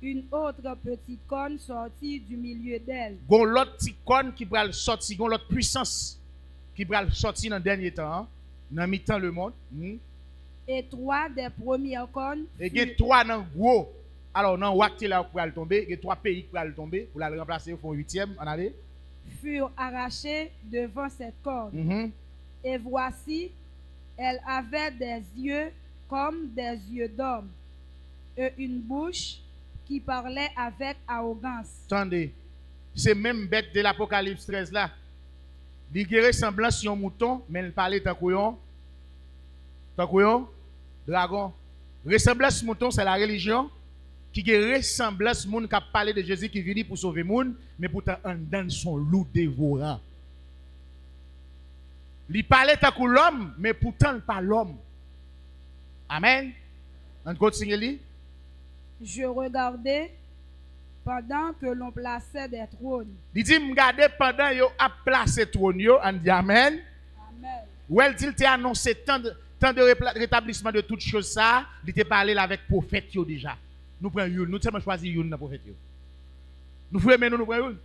une autre petite corne sortie du milieu d'elle. Gon l'autre petite corne qui va sortir, gon l'autre puissance qui va sortir dans le dernier temps, hein, dans mi-temps le monde. Et 3 des premières cornes Et il y a 3 dans gros. Alors, dans Wakti là pour aller tomber, il y a 3 pays qui vont tomber, pour la remplacer au fond 8e, en allée. furent arrachées devant cette corne. Et voici, elle avait des yeux comme des yeux d'homme, et une bouche qui parlait avec arrogance. Attendez, c'est même bête de l'Apocalypse 13 là. Il y a ressemblance sur un mouton, mais il parlait tant couillon, dragon. Ressemblance mouton, c'est la religion qui a ressemblance moun qui a parlé de Jésus qui vient pour sauver moun, mais pourtant en dans son loup dévorant. Il parlait tant que l'homme, mais pourtant il pas l'homme. Amen. On continue li. Je regardais pendant que l'on plaçait des trônes. Il dit m'garder pendant yo a placé trône yo, on dit amen. Amen. Ou elle dit il t'a annoncé tant de rétablissement de toutes choses ça, il t'a parlé avec prophète yo déjà. Nous prenons une, nous seulement choisi une dans prophète yo. Nous frères mais nous prenons une.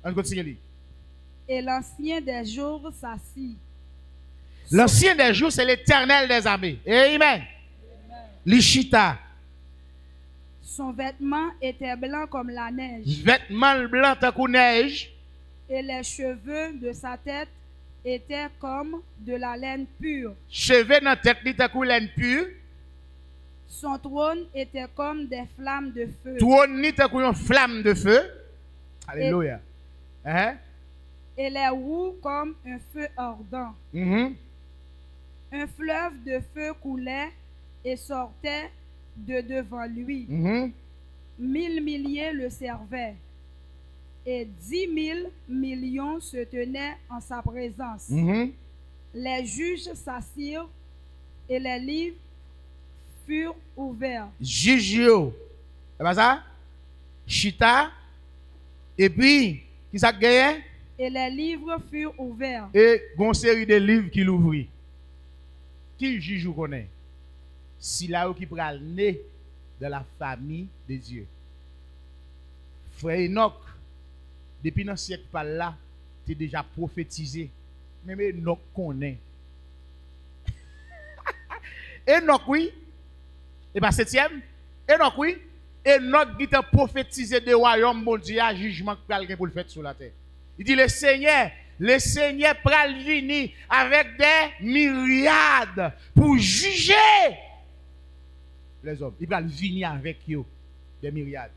On continue li. Et l'ancien des jours s'assit. L'ancien des jours c'est l'Éternel des armées. Amen. L'Ishita. Son vêtement était blanc comme la neige. Vêtement blanc tant que neige. Et les cheveux de sa tête étaient comme de la laine pure. Cheveux dans tête li tant que laine pure. Son trône était comme des flammes de feu. Trône ni tant que une flamme de feu. Alléluia. Et les roues comme un feu ardent. Un fleuve de feu coulait et sortait de devant lui. 1000 milliers le servaient. Et 10 000 millions se tenaient en sa présence. Les juges s'assirent et les livres furent ouverts. Jugio. C'est pas ça? Chita. Et puis, qui ça gagne? Et les livres furent ouverts. Et une série de livres qui l'ouvrit. Qui juge ou connaît? Si là qui pral né de la famille de Dieu. Frère Enoch, depuis dans ce siècle par là, tu es déjà prophétisé. Même Enoch connaît. Enoch, oui. Et pas 7e. Enoch, oui. Enoch qui t'a prophétisé de royaume bon Dieu à jugement pour le faire sur la terre. Il dit le Seigneur pral venir avec des myriades pour juger les hommes. Il pral venir avec eux des myriades.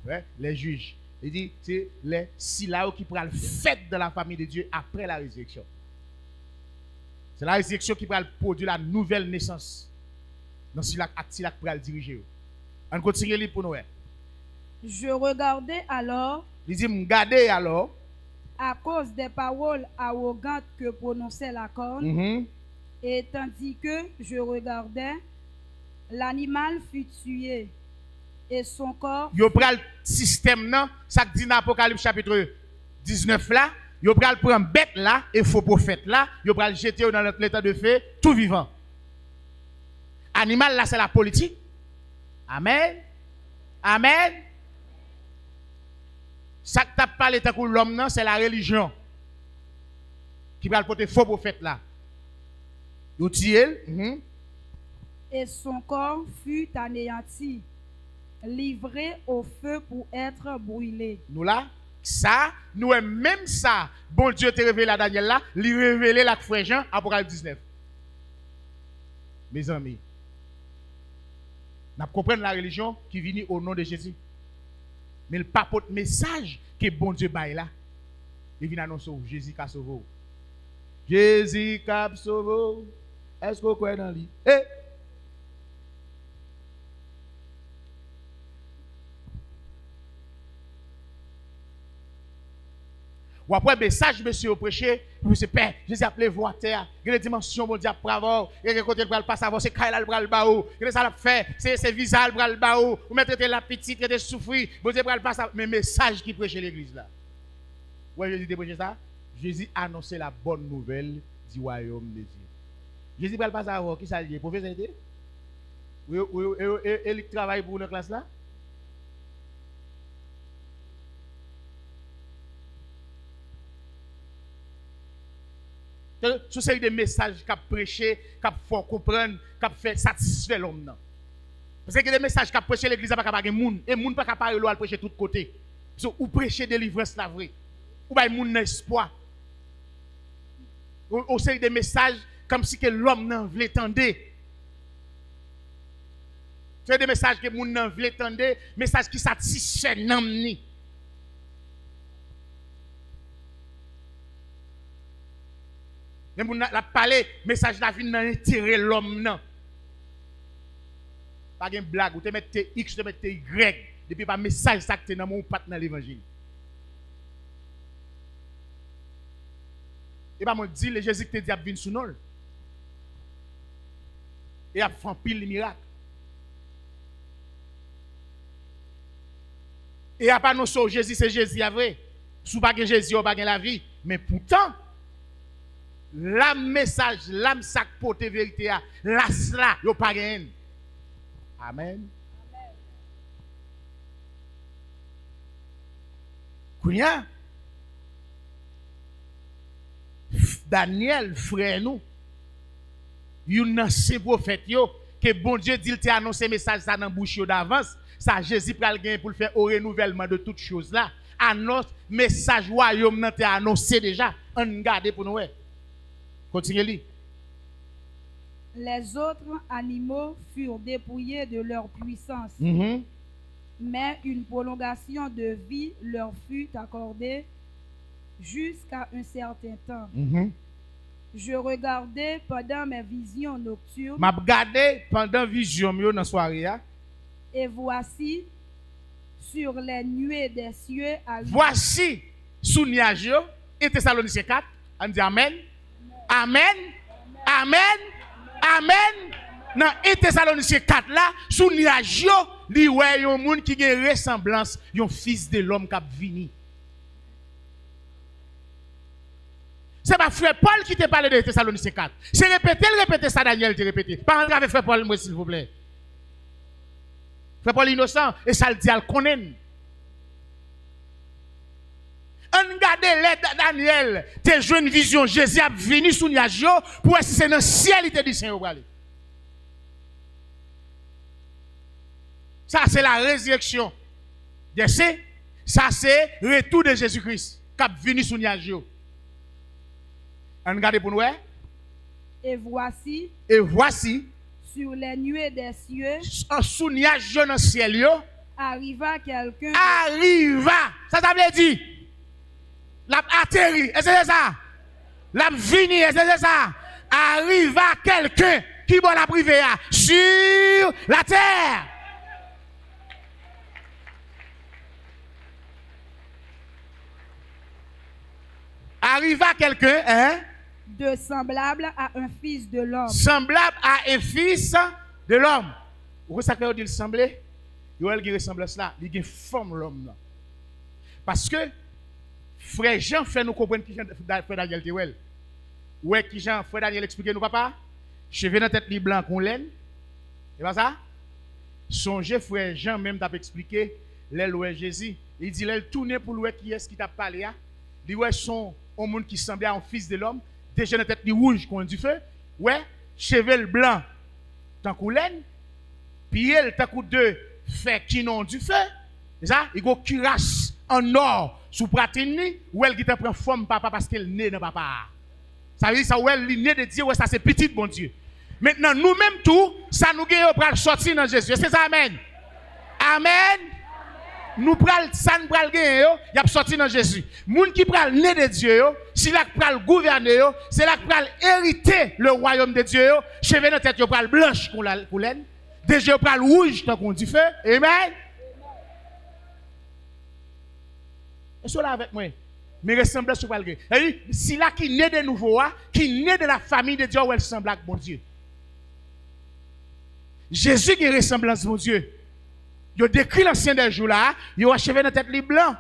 Ouais, les juges. Il dit c'est les silaos qui pral fait de la famille de Dieu après la résurrection. C'est la résurrection qui pral produire la nouvelle naissance. Dans Silak pral diriger. On continue pour nous. Je regardais alors. Il dit m'garder alors. À cause des paroles arrogantes que prononçait la corne, et tandis que je regardais, l'animal fut tué, et son corps... Yo pral système nan, ça dit dans Apocalypse chapitre 19 là, yo pral prendre bête là, et faux prophète là, yo pral jeter dans l'état de feu, tout vivant. Animal là, c'est la politique. Amen. Amen. Ça que tu as parlé de l'homme, c'est la religion. qui va porter faux prophète là. Yo tiel, Et son corps fut anéanti, livré au feu pour être brûlé. nous là, ça, nous même ça, bon Dieu te révélé à Daniel là, lui révélé la frère Jean, Apocalypse 19. Mes amis, nous comprenons la religion qui vient au nom de Jésus. Mais le papote message que bon Dieu baille là, il vient annoncer Jésus qui a sauvé. Jésus qui a sauvé. Est-ce que vous croyez dans lui? Ou après, message, monsieur, au prêché, monsieur, Père, Jésus a appelé voir terre, il y a des dimensions, bon Dieu, à pravor, il y a des côtés de pas savoir, c'est Kaila le bras le baou, il y a ça l'a fait, c'est visage le bras le baou, ou mettre la petite, traiter souffrir, bon Dieu, bras le pas savoir, mais message qui prêchait l'église là. Ouais, Jésus déprêché ça, Jésus annonçait la bonne nouvelle du royaume de Dieu. Jésus bras le pas savoir, qui ça lié, professeur était? Oui, il travaille pour une classe là? Ce sont des messages qu'a prêché, qu'a fait comprendre, qu'a fait satisfaire l'homme. Parce que les messages qu'a prêché l'église n'a pas capable de monde et monde pas capable de prêcher de tous côtés. Ou prêcher délivrance la vraie. Ou ba monde espoir. Ou c'est des messages comme si que l'homme n'en voulait tendre. C'est des messages que monde n'en voulait tendre, messages qui satisfait l'homme ni. Mais on a parlé, message la vie n'a intérêt l'homme non. Pas de blague, ou te mettre X, te mettre Y, depuis pas message ça que tu dans mon pas dans l'évangile. Et pas moi dit le Jésus qui te dit a venir sous nous. Et a fait pile de miracles. Et a pas non so Jésus c'est Jésus à vrai. Sous pas que Jésus ou pas la vie, mais pourtant l'âme message, l'âme sac porte vérité a, la cela, yo pas gagne. Amen. Kounya Daniel frère nous. Yon nan se prophète yo que bon Dieu dit il t'a annoncé message ça dans bouche yo d'avance, ça Jésus pral gagner pour le faire au renouvellement de toutes choses là. Annonce message royaume nan t'a annoncé déjà. On garde pour nous. Continuez. Les autres animaux furent dépouillés de leur puissance, mais une prolongation de vie leur fut accordée jusqu'à un certain temps. Je regardais pendant mes visions nocturnes. M'a regardé pendant vision yo dans soirée. Et voici sur les nuées des cieux. Voici sous nuage yo. Et Thessaloniciens 4. On dit amen. Amen. Amen. Amen. Dans 1 Thessaloniciens 4 là, sous nuage yo, li wè yon moun qui gen ressemblance yon fils de l'homme qui a vini. C'est pas frère Paul qui te parle de Thessaloniciens 4. C'est répéter ça Daniel te répéter. Pas rentrer avec frère Paul moi s'il vous plaît. Frère Paul innocent et ça le dit al connaît. On regarde Daniel, te joué une vision, Jésus a venu sous nuage pour si c'est dans le ciel il te dit Seigneur aller. Ça c'est la résurrection. Ça c'est retour de Jésus-Christ qui a venu sous nuage. On regarde pour nous. Et voici sur les nuées des cieux, sous nuage dans le ciel arriva quelqu'un. Ça veut dire l'a atterri, est-ce que c'est ça? L'a vini, est-ce que c'est ça? Arriva quelqu'un qui va la priver sur la terre. Arriva quelqu'un, hein? De semblable à un fils de l'homme. Semblable à un fils de l'homme. Vous savez ce que dit sembler? Il a une ressemblance là, il a une forme l'homme. Parce que frère Jean fait nous comprendre qui frère Daniel Tewel. Ouais, qui Jean, frère Daniel explique nous papa. Cheveux dans tête li blanc qu'on laine. C'est pas ça? Songez frère Jean même t'a expliqué l'oué Jésus. Il dit il tourner pour l'oué qui est-ce qui t'a parlé. Il ouais son un monde qui semblait à un fils de l'homme déjà dans tête li rouge qu'on du feu, ouais, cheveux blanc tant qu'on laine, pied tant qu'on deux fait qui non du feu. C'est ça, il go cuirasse en or sous pratine ou elle qui te prend forme papa parce qu'elle né dans papa. Ça veut dire ça ou elle né de Dieu, ouais ça c'est petit bon Dieu. Maintenant nous-mêmes tout, ça nous gagne pour sortir dans Jésus. C'est ça amen. Amen. Nous pral ça nous pral gagner y a sorti dans Jésus. Moun qui pral né de Dieu, si là pral gouverner, c'est là pral hériter le royaume de Dieu. Cheveux dans tête yo pral blanche pour laine. Déjà pral rouge tant qu'on dit feu. Amen. Est-ce là avec moi? Mais ressemblance sur pral gagner. Si là qui né de nouveau, qui né de la famille de Dieu, elle ressemble à bon Dieu. Jésus qui ressemblance mon Dieu. Il décrit l'ancien des jours là, il a cheveux dans tête li blanc.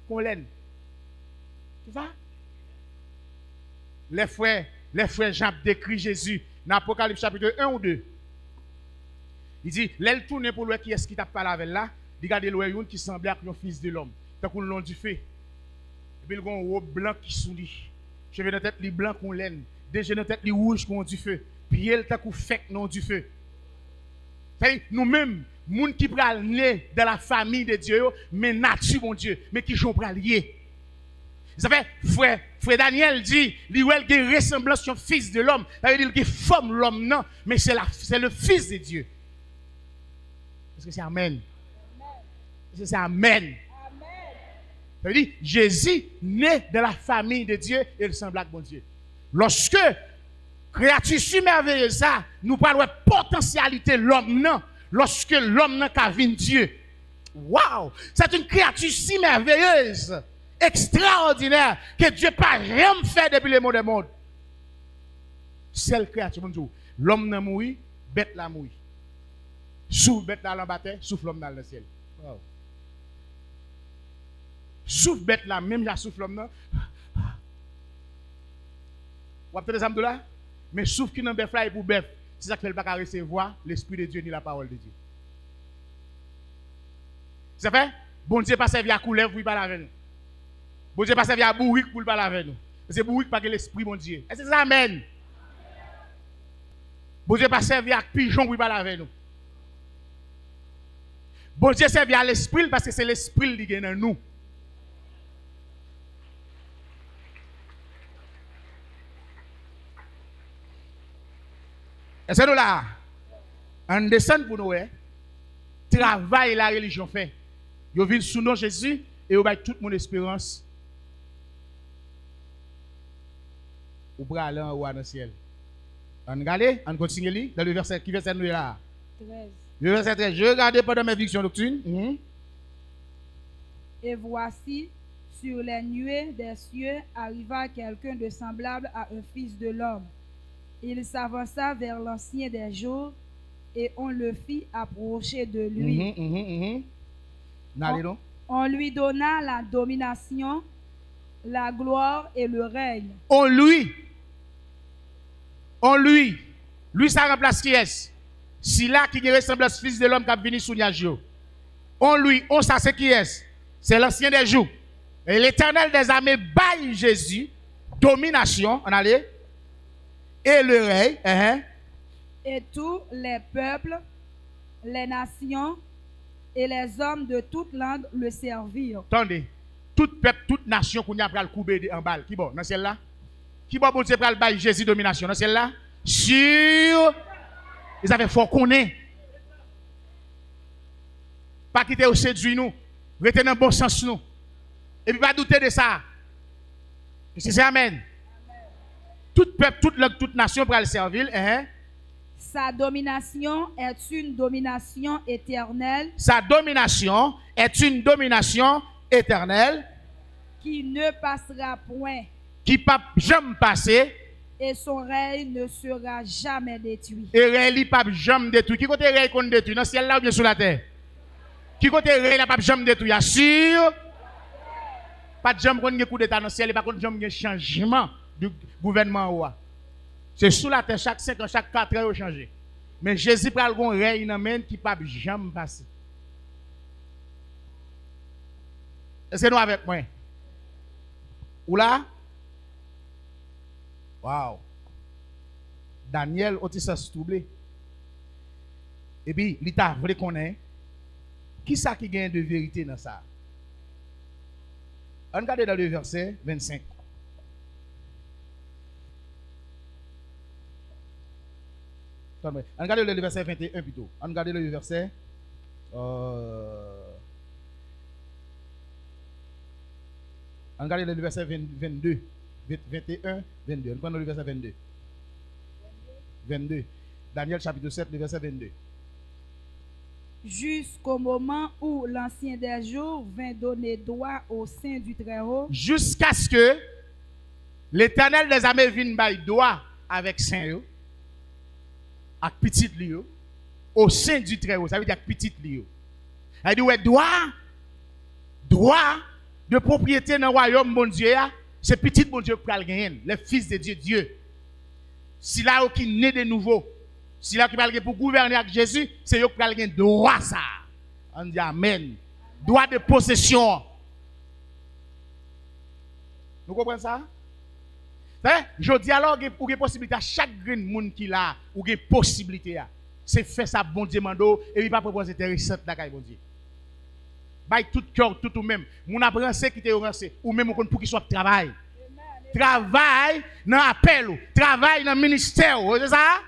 Qu'on laine. Tu vois? Les frères Jean décrit Jésus dans Apocalypse chapitre 1 ou 2. Il dit, l'elle tourne pour lui qui est-ce qui t'a parlé avec là, il regarde l'oeil qui semblait être un fils de l'homme. Tant qu'on l'on du feu. Et puis il a un robe blanc qui sourit. Cheveux dans tête li blanc qu'on laine. Déjà dans tête li rouge qu'on du feu. Puis elle t'a coup fait non du feu. Nous-mêmes, moun qui pral né dans la famille de Dieu, mais nature mon Dieu, mais qui sont pral lié. Ça fait frère Daniel dit, il y a une ressemblance sur le fils de l'homme. Ça veut dire qu'il forme l'homme non, mais c'est le fils de Dieu. Est-ce que c'est amen? Est-ce que c'est amen? Ça veut dire Jésus né de la famille de Dieu et il ressemble à bon Dieu. Lorsque créature si merveilleuse ça, nous parlons de potentialité l'homme non. Lorsque l'homme n'a qu'à venir Dieu. Waouh! C'est une créature si merveilleuse, extraordinaire, que Dieu n'a pas rien fait depuis le monde du monde. Seule créature, mon Dieu. L'homme n'a mouru, bête la mouru. Souffle bête dans l'embaté, souffle l'homme dans le ciel. Wow. Souffle bête là, même la souffle l'homme là. Vous avez des là? Mais souffle qui n'a pas fait pour bête. C'est ça qui fait le pas recevoir l'Esprit de Dieu ni la parole de Dieu. Ça fait? Bon Dieu pas servi à couleuvre pour parler avec nous. Bon Dieu pas servi à bourrique pour parler avec nous. C'est bourrique pas que l'Esprit, mon Dieu. Est-ce que c'est amen? Bon Dieu pas servi à pigeon pour parler avec nous. Bon Dieu servi à l'Esprit parce que c'est l'Esprit qui est dans nous. Est-ce que nous là? On descend pour nous, travail la religion fait. Vous venez sous nom Jésus et vous avez toute mon espérance. Vous pouvez aller en haut dans le ciel. On regarde, on continue dans le verset qui verset nous là. 13. Le verset 13. Je regardais pendant mes victions nocturnes. Et voici, sur les nuées des cieux arriva quelqu'un de semblable à un fils de l'homme. Il s'avança vers l'ancien des jours et on le fit approcher de lui. On lui donna la domination, la gloire et le règne. Lui ça remplace qui est? Si là qui ressemble à ce fils de l'homme qui a venu sous nuage. On ça c'est qui est? C'est l'ancien des jours. Et l'Éternel des armées baille Jésus, domination, on allait. Et le règne, et tous les peuples, les nations et les hommes de toute langue le servirent. Attendez, tout peuple, toute nation qu'on a pris le couper en balle. Qui bon, dans celle-là? Qui bon, Dieu pral bail Jésus domination, dans celle-là? Sur. Ils avaient fort qu'on est. Pas quitter au séduit nous, rester dans le bon sens nous. Et puis pas douter de ça. C'est amen. Tout peuple, toute langue, toute nation pour le servir. Sa domination est une domination éternelle. Sa domination est une domination éternelle. Qui ne passera point. Qui ne peut jamais passer. Et son règne ne sera jamais détruit. Et règne ne peut jamais détruit. Qui côté règne qu'on détruit? Dans le ciel là ou bien sur la terre? Qui côté règne ne peut jamais détruire? Assure. Pas de jamais qu'on ait coup d'état dans le ciel et pas de jamais changement du gouvernement. C'est sous la terre, chaque 5 ans, chaque 4 ans, il changé. Mais Jésus prend le règne qui ne peut jamais passer. Est-ce que nous avec moi? Ou là? Wow. Daniel, on s'est troublé. Et puis, il t'a voulu qu'on ait. Qui ça qui gagne de vérité dans ça? On regarde dans le verset 25. On regarde le verset 21 plutôt. On regarde le verset. On regarde le verset 22. 21, 22. On prend le verset 22. 22. Daniel chapitre 7, le verset 22. Jusqu'au moment où l'ancien des jours vint donner droit au sein du Très-Haut. Jusqu'à ce que l'Éternel des armées vienne bailler droit avec Saint, avec petit lieu, au sein du Très-Haut. Ça veut dire petit lieu. Elle dit, ouais, droit de propriété dans le royaume, mon Dieu, c'est petit bon Dieu qui va gagner, les fils de Dieu, Dieu. Si là qui naît de nouveau, si là qui va pour gouverner avec Jésus, c'est eux qui va gagner droit ça. On dit amen. Droit de possession. Vous comprenez ça? Je dis alors que vous avez possibilité à chaque monde qui là, vous avez possibilité. C'est faire ça bon Dieu mando et puis pas proposer intéressant la caille bon Dieu. By tout cœur, tout ou même. Mon apprenti qui te rancé ou même pour qu'il soit travail. Travail dans appel, travail dans ministère, c'est ça?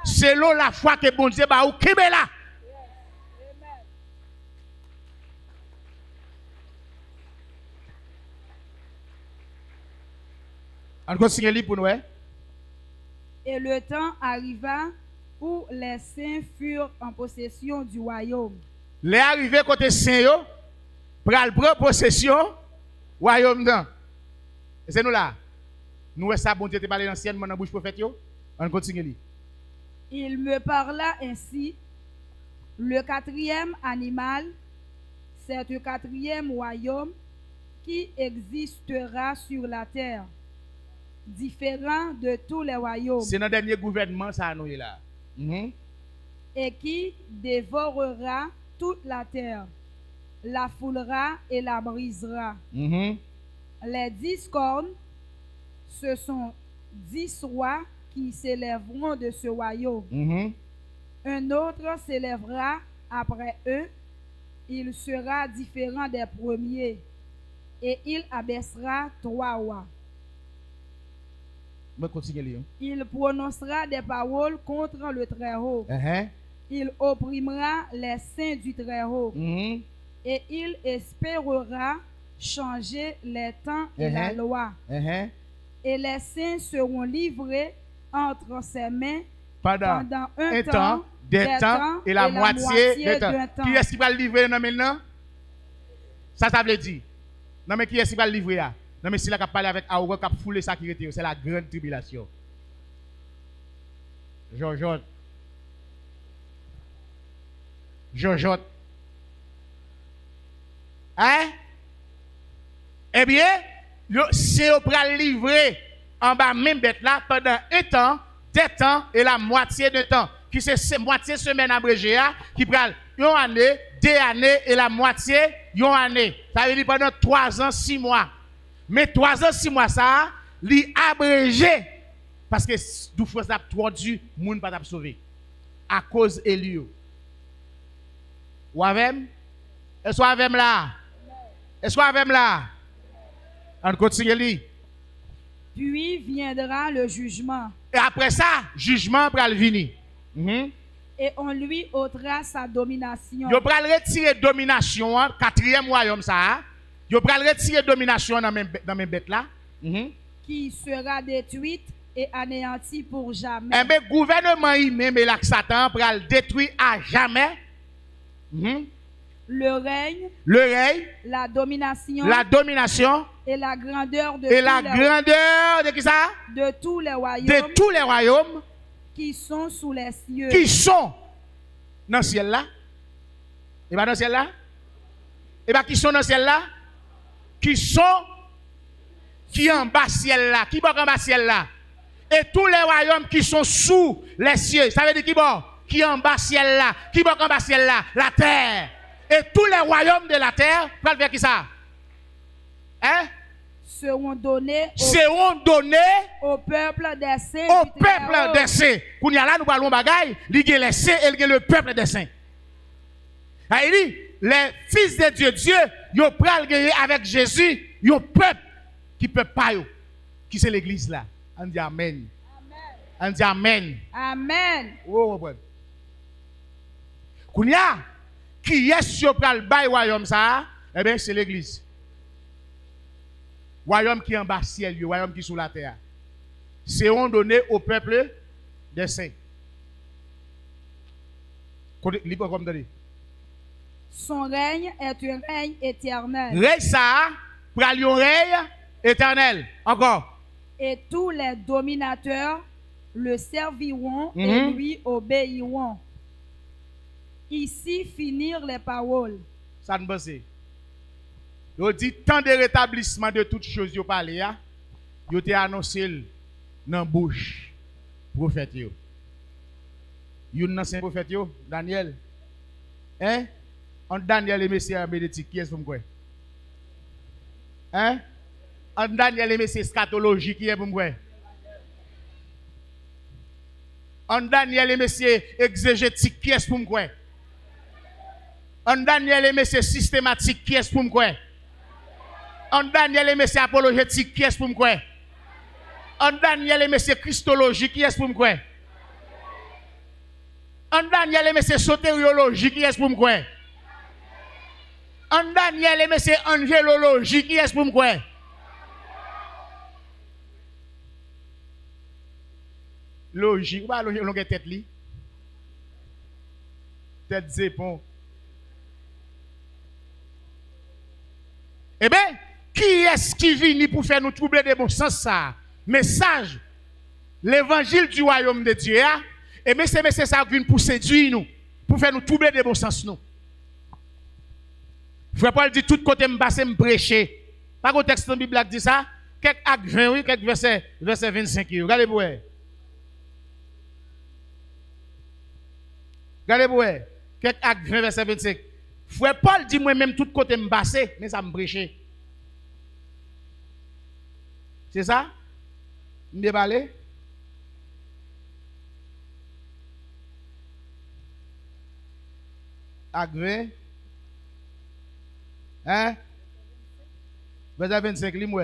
C'est là la foi que bon Dieu ba ou kebe là. On continue lire pour nous. Et le temps arriva où les saints furent en possession du royaume. Les arrivés côté saint yo, pral prendre possession royaume dedans. C'est nous là. Nous ça bon Dieu te parler anciennement dans bouche prophète yo. On continue lire. Il me parla ainsi. Le quatrième animal, c'est le quatrième royaume qui existera sur la terre, différent de tous les royaumes. C'est notre dernier gouvernement, ça nous est là. Et qui dévorera toute la terre, la foulera et la brisera. Les 10 cornes, ce sont 10 rois qui s'élèveront de ce royaume. Un autre s'élèvera après eux. Il sera différent des premiers. Et il abaissera 3 rois. Il prononcera des paroles contre le Très-Haut. Il opprimera les saints du Très-Haut. Et il espérera changer les temps et la loi. Et les saints seront livrés entre ses mains pendant un temps, des temps et la moitié de temps. Qui est-ce qui va le livrer maintenant? Ça veut dire. Non, mais qui est-ce qui va le livrer? Non, mais si là, qui a parlé avec Aoura, qui a foulé ça qui était, c'est la grande tribulation. Jojote. Hein? Eh bien, c'est au pral livrer en bas même bête là pendant un temps, des temps et la moitié de temps. Qui c'est moitié semaine abrégée, qui pral une année, 2 années et la moitié une année. Ça veut dire pendant 3 ans, 6 mois. Mais 3 ans, 6 mois, ça, li abrégé. Parce que d'où faut ça produit, moun pas sauver. À cause Élie. Ou avec? Est-ce que avec là? Est-ce que avec là? On continue li. Puis viendra le jugement. Et après ça, jugement pral venir. Et on lui ôtera sa domination. Yo pral retirer domination, 4e royaume ça. Yo pral retirer domination dans mes bêtes là. Qui sera détruite et anéantie pour jamais. Eh bien, gouvernement même et la Satan pral détruire à jamais. Le règne, la domination et la grandeur de de qui ça? De tous les royaumes. De tous les royaumes qui sont sous les cieux. Qui sont dans le ciel là? Et bien dans le ciel là? Et bien qui sont dans le ciel là? Qui sont qui en bas ciel là? Qui bon en bas ciel là? Et tous les royaumes qui sont sous les cieux. Ça veut dire qui bon? Qui en bas ciel là? Qui bon en bas ciel là? La terre. Et tous les royaumes de la terre, pour faire qui ça? Hein? seront donnés au peuple des saints. Au peuple des saints. Qu'on y a là, nous parlons bagaille, il y a les saints et le peuple des saints. Il dit, les fils de Dieu, ils pral gagner avec Jésus, un peuple qui ne peut pas, qui c'est l'église là. On dit Amen. On dit Amen. Amen. Oh, bon. Qu'on y a, qui est sur le bail royaume ça, eh bien, c'est l'église. Royaume qui est en bas ciel, royaume qui est sous la terre. Seront donnés au peuple des saints. Son règne est un règne éternel. Règne ça, pour aller au règne éternel. Encore. Et tous les dominateurs le serviront et lui obéiront. Ici finirent les paroles. Ça ne passe. Il dit tant de rétablissement de toutes choses, il parlé, il a annoncé dans la bouche prophète. Il y a un ancien prophète, Daniel. Hein? En Daniel et Messieurs Bénédicte, qui est-ce que vous croyez? Hein? En Daniel et Messieurs Scatologie, qui est-ce que vous croyez? En Daniel et Messieurs Exégétique, qui est-ce que vous croyez? En Daniel et Messieurs Systématique, qui est-ce que vous croyez? En Daniel et Messieurs Apologétique, qui est-ce que vous croyez? En Daniel et Messieurs Christologie, qui est-ce que vous croyez? En Daniel et Messieurs Sotériologie, qui est-ce que vous croyez? En Daniel et Messieurs Angélologie, qui est-ce que vous croyez? Logique, pas logique, tête li. Tête zépon. Eh bien, qui est-ce qui vient pour faire nous troubler de bon sens ça? Message, l'évangile du royaume de Dieu. Et bien, c'est ça qui vient pour séduire nous, pour faire nous troubler de bon sens nous. Frère Paul dit tout côté me passer me prêcher. Pas qu'au texte de la Bible dit ça. Quelques actes 20, oui, quelques verset 25. Regardez pour vous. Regardez pour vous. Quelques actes 20, verset 25. Frère Paul dit moi-même tout côté me passer, mais ça me prêcher. C'est ça? Me déballer? Acte 20. Hein? Verset 25, lis-moi.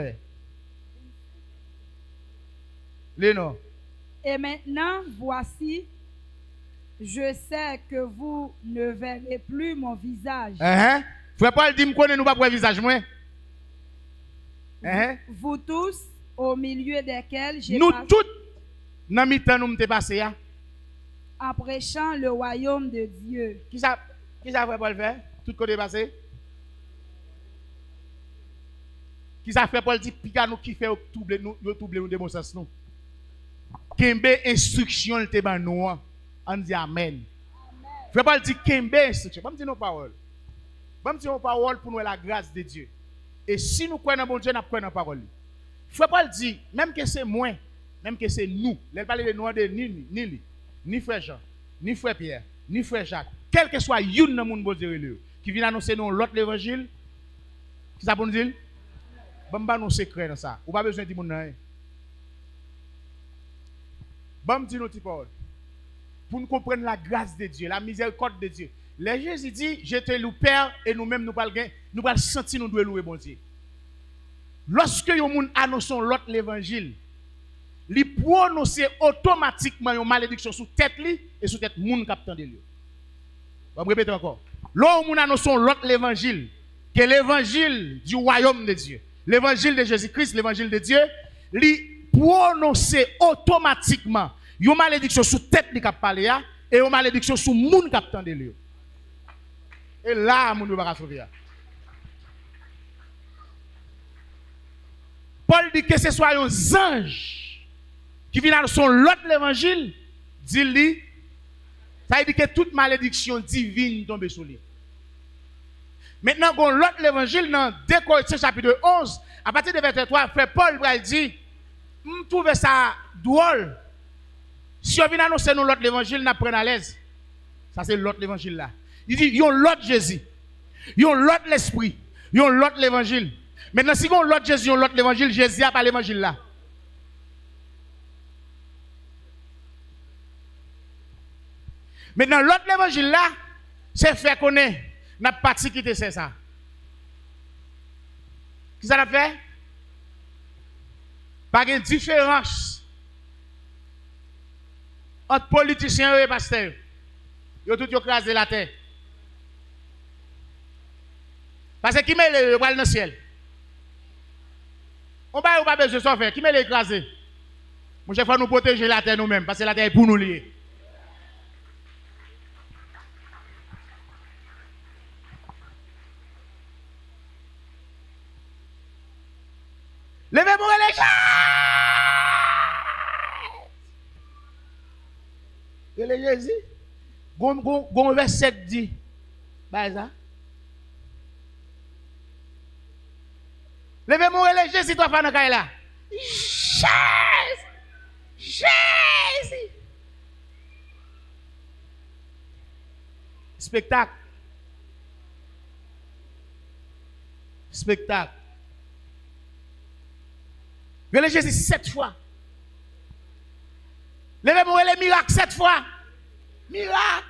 Lis-nous. Et maintenant, voici, je sais que vous ne verrez plus mon visage. Frère Paul dit, me connaît nous pas pour visage, moi. Vous tous, au milieu desquels j'ai nous tous, dans mi-temps, nous m'te passé, en prêchant le royaume de Dieu. Qui ça frère Paul fait? Tout côté passé? Qui ça fait Paul dit, pika nous qui fait doubler nous de bon sens nous. Kembe instruction le te ban nous. On dit amen. Frère Paul dit kembe instruction. Pas me dire nos paroles. Pas me dire nos paroles pour nous la grâce de Dieu. Et si nous croyons dans bon Dieu, nous croyons dans la parole. Frère Paul dit, même que c'est moi, même que c'est nous, il parle de nous de ni frère Jean, ni frère Pierre, ni frère Jacques, quel que soit une dans le monde qui vient annoncer nous l'autre l'évangile, qui ça pour nous dire? Bon, nous secret dans ça. Ou pas besoin de dire mon. Bon, dis nos petites paroles. Pour nous comprendre la grâce de Dieu, la miséricorde de Dieu. Les Jésus dit, je te loue Père, et nous-mêmes nous allons sentir nous devons louer bon Dieu. Lorsque nous annonçons l'autre l'évangile, il prononce automatiquement une malédiction sur tête et sur tête moun captant de lui. On va répéter encore. Lorsque nous annonçons l'autre l'évangile, que l'évangile du royaume de Dieu, l'évangile de Jésus-Christ, l'évangile de Dieu, il prononce automatiquement une malédiction sur tête qui parle et une malédiction sur moun captant de lui. Et là, moun ne va pas sauver. Paul dit que ce soit un ange qui vient annoncer l'autre l'évangile, dit-lui, ça veut dire que toute malédiction divine tombe sur lui. Maintenant, quand l'autre l'évangile, dans 2 Corinthiens chapitre 11, à partir de verset 3, frère Paul dit, je trouve ça drôle. Si on vient annoncer nous l'autre l'évangile, nous prenons à l'aise. Ça, c'est l'autre l'évangile là. Il dit, il y a l'autre Jésus, il y a l'autre l'esprit, il y a l'autre l'évangile. Maintenant, si on l'autre Jésus, on l'autre l'évangile, Jésus n'a pas l'évangile là. Maintenant, l'autre l'évangile là, c'est fait qu'on n'a pas de sécurité, c'est ça. Qu'est-ce que ça a fait? Pas de différence entre politiciens et pasteurs. Ils ont tout écrasé la terre. Parce que qui met le voile dans le ciel? On n'a pas besoin de ça faire. Qui met l'écrasé? Mon chef, il faut nous protéger la terre nous-mêmes. Parce que la terre est pour nous lier. Levez-vous les gens! Et les Jésus, gon verset dit, bah ça. Levez-vous les Jésus, toi, fan là. Jésus! Spectacle. Relève Jésus 7 fois. Levez-moi les miracles 7 fois. Miracle.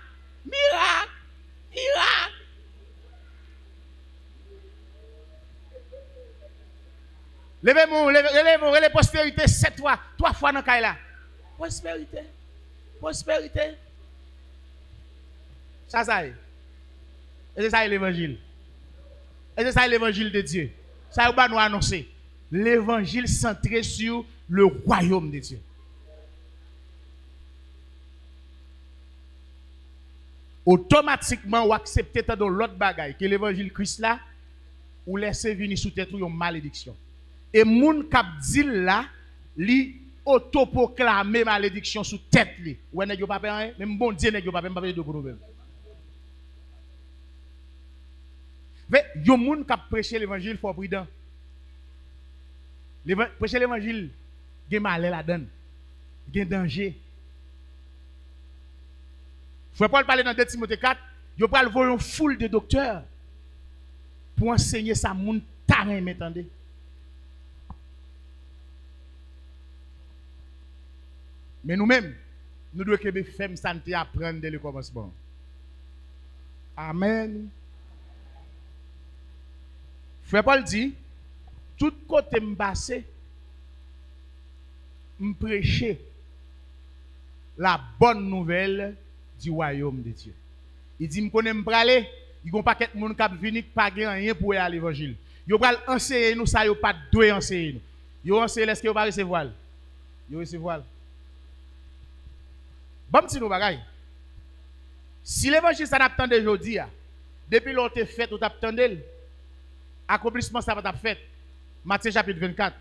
Levez-moi les prospérités 7 fois. 3 fois dans le là. Prospérité. Ça y est. Et c'est ça l'évangile. Et c'est ça l'évangile de Dieu. Ça va nous annoncer. L'évangile centré sur le royaume de Dieu. Automatiquement, vous acceptez dans l'autre bagaille que l'évangile Christ là, ou laissez venir sous tête une malédiction. Et moun kap dit là, li autoproclamer malédiction sous tête li. Ou n'est pas rien, même bon Dieu n'est pas de problème. Mais yon moun kap prêcher l'évangile faut prudent. Prêcher l'évangile, il y a mal là-dedans. Il y a danger. Frère Paul parler dans 2 Timothée 4, il va voir une foule de docteurs pour enseigner ça moun tarin m'entendez. Mais nous-mêmes, nous devons faire santé apprendre dès le commencement. Amen. Frère Paul dit, tout côté m'passé, m'prêcher la bonne nouvelle du royaume de Dieu. Il dit, m'connais m'pralé, il y a un paquet de monde qui vient pas rien pour aller à l'évangile. Yo pral enseigner nous ça yo pas doit enseigner nous. Yo enseigner est-ce que yo pas recevoir? Yo recevoir. Bon petit nous bagay. Si l'évangile ça n'attendait aujourd'hui, depuis l'autre fait ou t'attendait, accomplissement ça va t'a fait. Matthieu chapitre 24.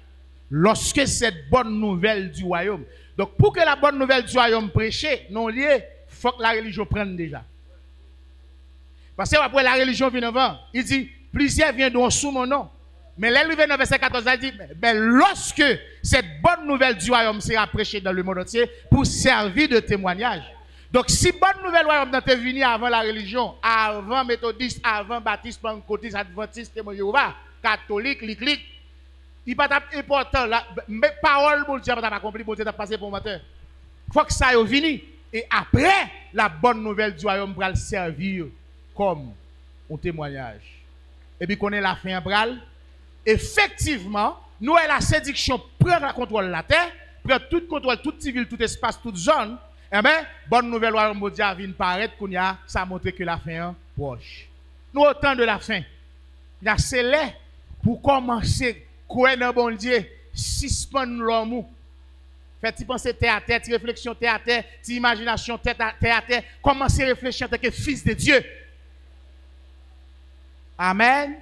Lorsque cette bonne nouvelle du royaume. Donc pour que la bonne nouvelle du royaume prêcher, non lié, faut que la religion prenne déjà. Parce que après la religion vient avant, il dit plusieurs viendront sous mon nom. Mais là, il vient dans verset 14, il dit mais lorsque cette bonne nouvelle du royaume sera prêchée dans le monde entier pour servir de témoignage. Donc si bonne nouvelle du royaume est venue avant la religion, avant méthodiste, avant baptiste, pentecôtiste, adventiste, témoin Jéhovah, catholique, lic, il n'est pas important. Mais parole, bon Dieu, n'a pas accompli, bon Dieu, n'a passé pour matin. Il faut que ça soit venu. Et après, la bonne nouvelle du royaume va le servir comme un témoignage. Et puis, qu'on ait la fin bral. Effectivement, nous, la séduction prend le contrôle de la terre, prend tout contrôle, toute ville, tout espace, toute zone. Eh bien, bonne nouvelle royaume de Dieu vient paraître qu'on y a, ça montre que la fin est proche. Nous, au temps de la fin, c'est là pour commencer. Quoi dans bon Dieu, suspendre l'homme. Faites-y penser terre à terre, réflexion terre à terre, imagination terre à terre, commencez à réfléchir en tant que fils de Dieu. Amen.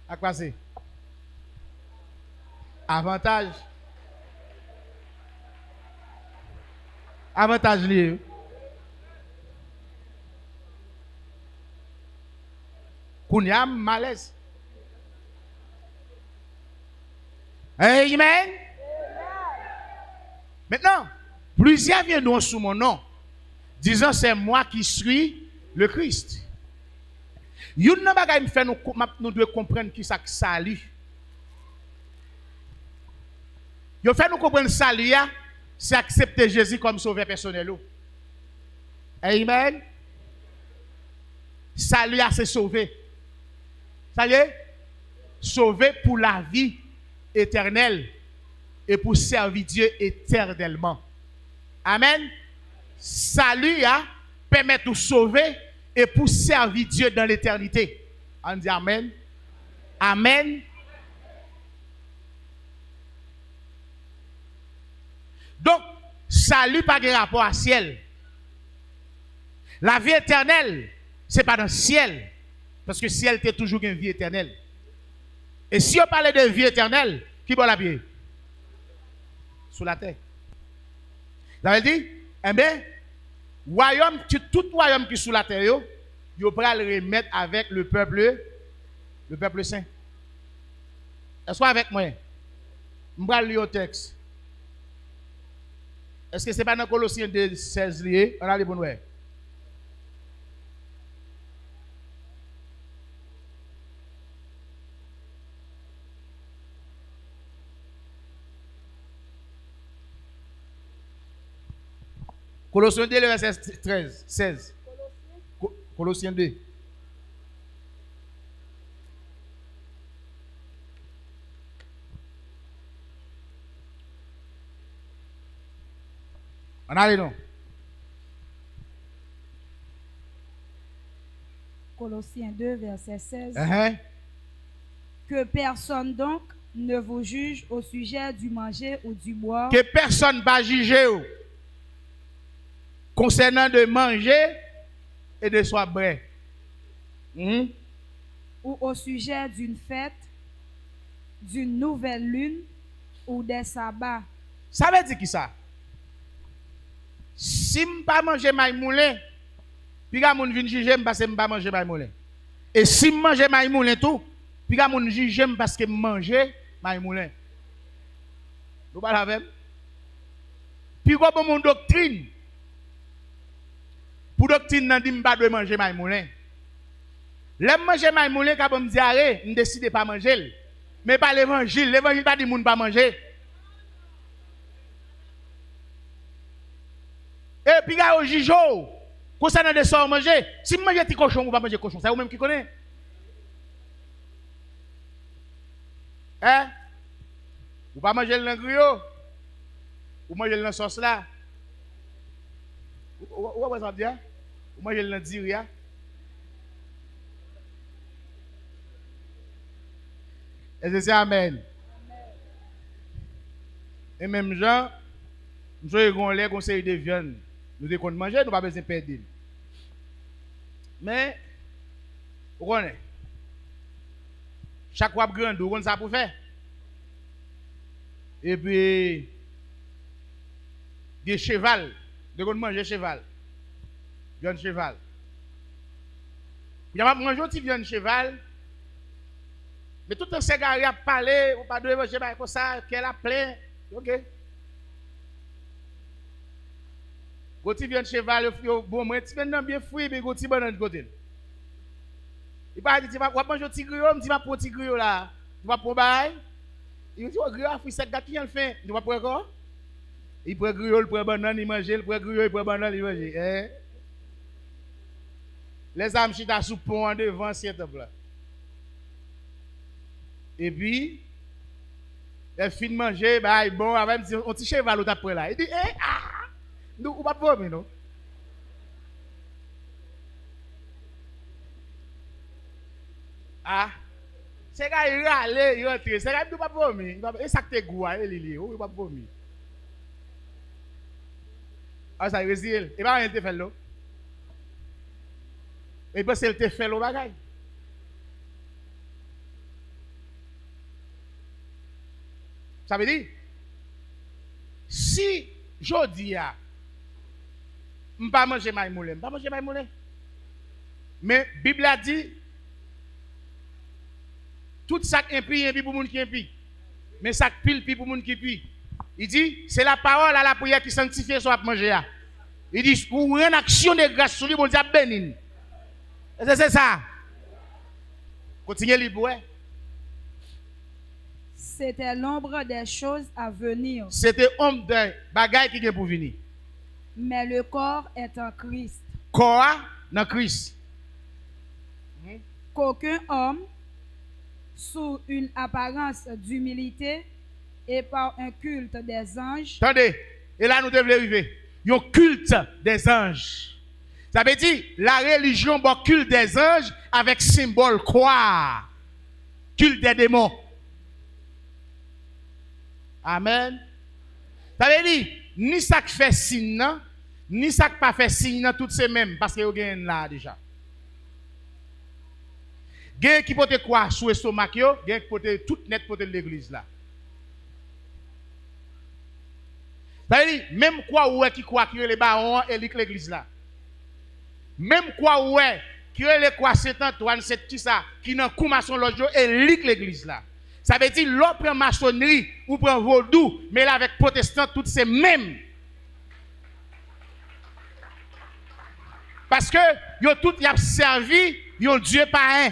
À quoi c'est? Avantage. Avantage lié. Kounya malaise. Amen. Maintenant, plusieurs viendront sous mon nom, disant c'est moi qui suis le Christ. Yon nan bagay me fait nous devons comprendre qui ça salut. Yo fait nous comprendre salut, c'est accepter Jésus comme sauveur personnel. Amen. Salut, c'est sauver. Ça y est? Sauver pour la vie éternelle et pour servir Dieu éternellement. Amen. Salut, permet de sauver et pour servir Dieu dans l'éternité. On dit Amen. Amen. Donc, salut pas de rapport à ciel. La vie éternelle, ce n'est pas dans le ciel. Parce que le ciel est toujours une vie éternelle. Et si on parle de vie éternelle, qui va la vie? Sous la terre. Vous avez dit? Eh bien, royaume, tout royaume qui est sous la terre, il va le remettre avec le peuple saint. Est-ce que avec moi? Je vais lire le texte. Est-ce que ce n'est pas dans Colossiens 2, 16 lié? On a les bonnes ouais. Colossiens 2, le verset 13, 16. Colossiens 2. On a les noms. Colossiens 2, verset 16. Que personne donc ne vous juge au sujet du manger ou du boire. Que personne ne va juger concernant de manger et de soir bré. Ou au sujet d'une fête, d'une nouvelle lune ou des sabbats. Ça veut dire qui ça? Si je ne pas manger maï moulin, puis quand moun vient juger parce que je ne pas manger maï moulin. Et si je mange maï moulin tout, puis quand moun juge parce que je mange maï moulin. Vous parlez avec? Puis quand mon doctrine, pour doctrine nan dit pas de manger maï moulin. L'aime manger maï moulin quand me diarrhée, ne décide pas manger. Mais pas l'évangile, l'évangile pas dit moun pas manger. Et puis, au juge, concernant des sorts manger, si vous mangez des cochons, vous ne pas manger cochon. C'est vous-même qui connaissez. Hein? Vous ne pas manger le griot. Vous mangez le sauce là. Vous avez dit? Vous mangez le diria. Et c'est Amen. Et même Jean, nous avons les conseils de viande. Nous devons manger, nous n'avons pas besoin de perdre. Mais, vous connaissez, chaque fois que vous avez ça pour faire. Et puis, des cheval, vous devez manger cheval. Viande cheval. Vous avez mangé un petit viande cheval. Mais tout le temps, a parlé, vous ne devez pas manger comme ça, qu'elle a plein. Ok. Goti vient cheval, bon, moi, tu viens bien fouillé, mais goti bon de côté. Il pas dit, tu vas manger un petit griot, tu vas prendre un petit griot là. Tu vas prendre bail. Il dit, oh, griot, fouille cette gâte qui le fait. Tu vas prendre quoi? Il prend griot, il prend banane, il mange, il prend griot, il prend banane, il mange. Eh? Les âmes chita sous pont en devant, c'est là. Et puis, elle finit de manger, bah, bon, avec un petit cheval après là. Il dit, eh, ah! Nous, on va pas vomir, non? Ah, c'est quand il râle, il rentre, c'est quand il va pas vomir. Et ça que t'es goût, il va pas vomir. Ah, ça résile. Et pas rien te fait là. Et parce qu'il te fait le bagage. Ça veut dire, si je dis, je ne vais pas manger maï moulin, je ne vais pas manger maï moulin. Mais la Bible a dit, tout ça qui est impie pour les gens qui est impie. Mais ça qui pile pour les gens qui pile. Il dit, c'est la parole à la prière qui sanctifie soit manger. Il dit, ou une action de grâce sur lui, bon Dieu béni. C'est ça. Continuez libre. C'était l'ombre des choses à venir. C'était homme de bagaille qui vient pour venir. Mais le corps est en Christ. Corps dans Christ. Qu'aucun homme, sous une apparence d'humilité et par un culte des anges. Attendez, et là nous devons arriver. Un culte des anges. Ça veut dire la religion, bon culte des anges avec symbole croix. Culte des démons. Amen. Ça veut dire, ni ça qui fait signe, ni ça qui pas fait signe, toutes ces mêmes, parce que vous avez là déjà. Gen qui peut quoi sous l'estomac, gen qui peut tout net pour l'église là. Ça veut dire, même quoi ouais qui croit que les barons et l'église là. Même quoi ouais qui les quoi c'est Antoine, c'est qui ça, qui n'a commencé l'autre et l'église là. Ça veut dire, l'on prend maçonnerie ou prend vaudou, mais là avec protestant, toutes ces mêmes. Parce que yo tout y a servi, yon Dieu par un.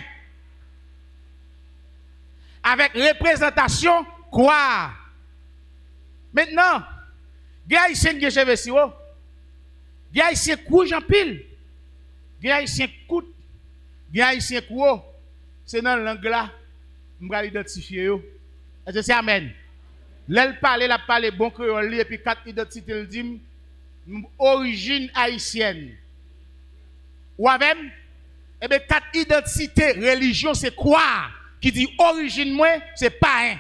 Avec représentation, quoi? Maintenant, gars ici qui cheveux si haut. Gars ici couche en pile. Gars ici coute. Gars ici couo. C'est dans langue là. Je vais l'identifier. Est-ce que c'est amen? L'elle parle, la parle bon créole, et puis quatre identités, elle dit origine haïtienne. Ou avec, eh bien, quatre identités, religion, c'est quoi? Qui dit origine, moi, c'est pas un.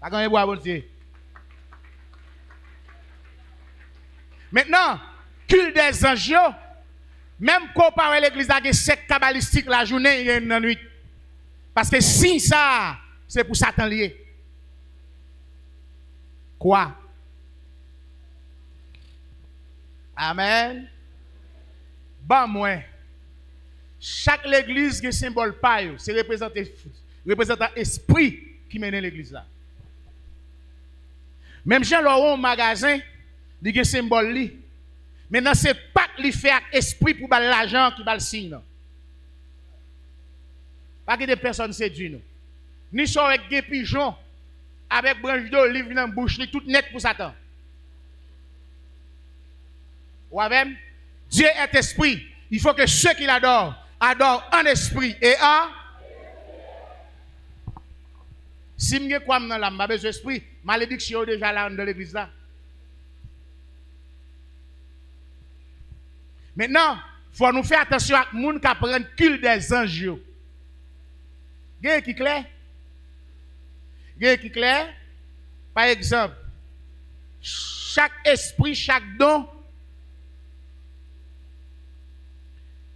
Pas quand bon Dieu. Maintenant, culte des anges, même comparé l'église avec secte kabbalistique la journée et la nuit. Parce que si ça, c'est pour Satan lié. Quoi? Amen. Bon, moi, chaque église qui est symbole pas, c'est représentant esprit qui mène l'église là. Même Jean Laurent au magasin, il y a un symbole li. Maintenant, c'est pas que lui fait esprit pour l'argent qui va le signe. Pas que des personnes séduisent nous. Ni sont avec des pigeons, avec branche d'olive dans la bouche, tout net pour Satan. Ou même, Dieu est esprit. Il faut que ceux qui l'adorent, adorent en esprit et en. Si je crois dans l'âme, je besoin d'esprit, malédiction déjà là dans l'église là. Maintenant, il faut nous faire attention à les gens qui apprennent culte des anges. Vous qui clair? Qui clair? Par exemple, chaque esprit, chaque don,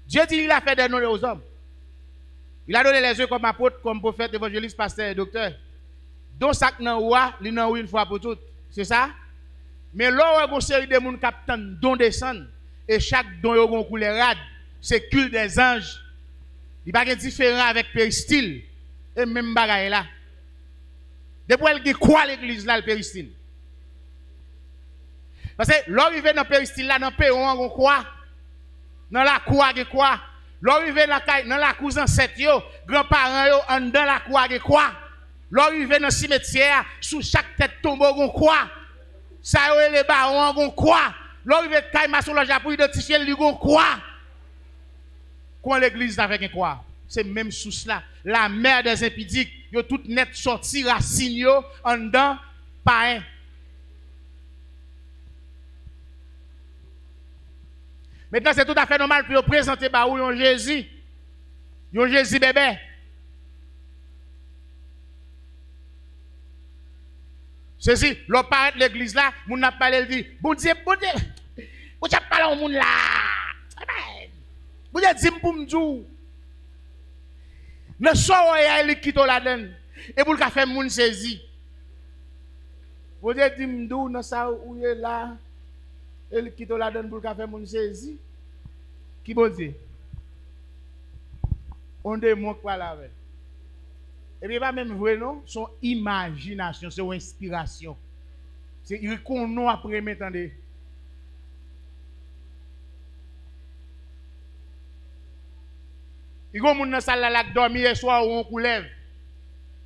Dieu dit qu'il a fait des noms aux hommes. Il a donné les yeux comme apôtre, comme prophète, évangéliste, pasteur et docteur. Donc, ça n'a pas une fois pour toutes. C'est ça? Mais là, il y a une série de gens qui ont don descend. Et chaque don a une couleur rade. C'est culte des anges. Il n'y a pas de différent avec péristyle. Et même bagaille là. Depuis elle dit quoi l'église là, le péristyle? Parce que l'arrivée dans le péristyle là, dans le perron, on quoi? Dans la cour, on quoi? L'arrivée dans la cour ancêtre, grands-parents, en dans la cour, on quoi? L'arrivée dans le cimetière, sous chaque tête tombeau, on quoi? Ça y est, les barons, on quoi? L'arrivée de Caïma sur le Japon, identifier le on quoi? Quoi l'église avec un quoi? C'est même sous cela. La mère des impudiques, yo tout net sorti racine yo en dedans pas un. Maintenant c'est tout à fait normal pour présenter ba ou yon Jésus. Yon Jésus bébé. Ceci, l'on paraît l'église là, moun n'a parlé il dit, bon Dieu, vous avez parlé au monde là. Vous avez dit pour m'dou. Ne soyez pas qui la donne. Et pour le faire moun saisi. Vous avez dit m'dou, ne ça où est là. Et qui la donne pour le faire moun saisi. Qui vous dit? On démontre quoi là avec. Et puis pas même vrai non, son imagination, son inspiration. C'est qu'on nous après m'entendez. Il y a des gens dans la salle qui dorment hier soir ou on coulève.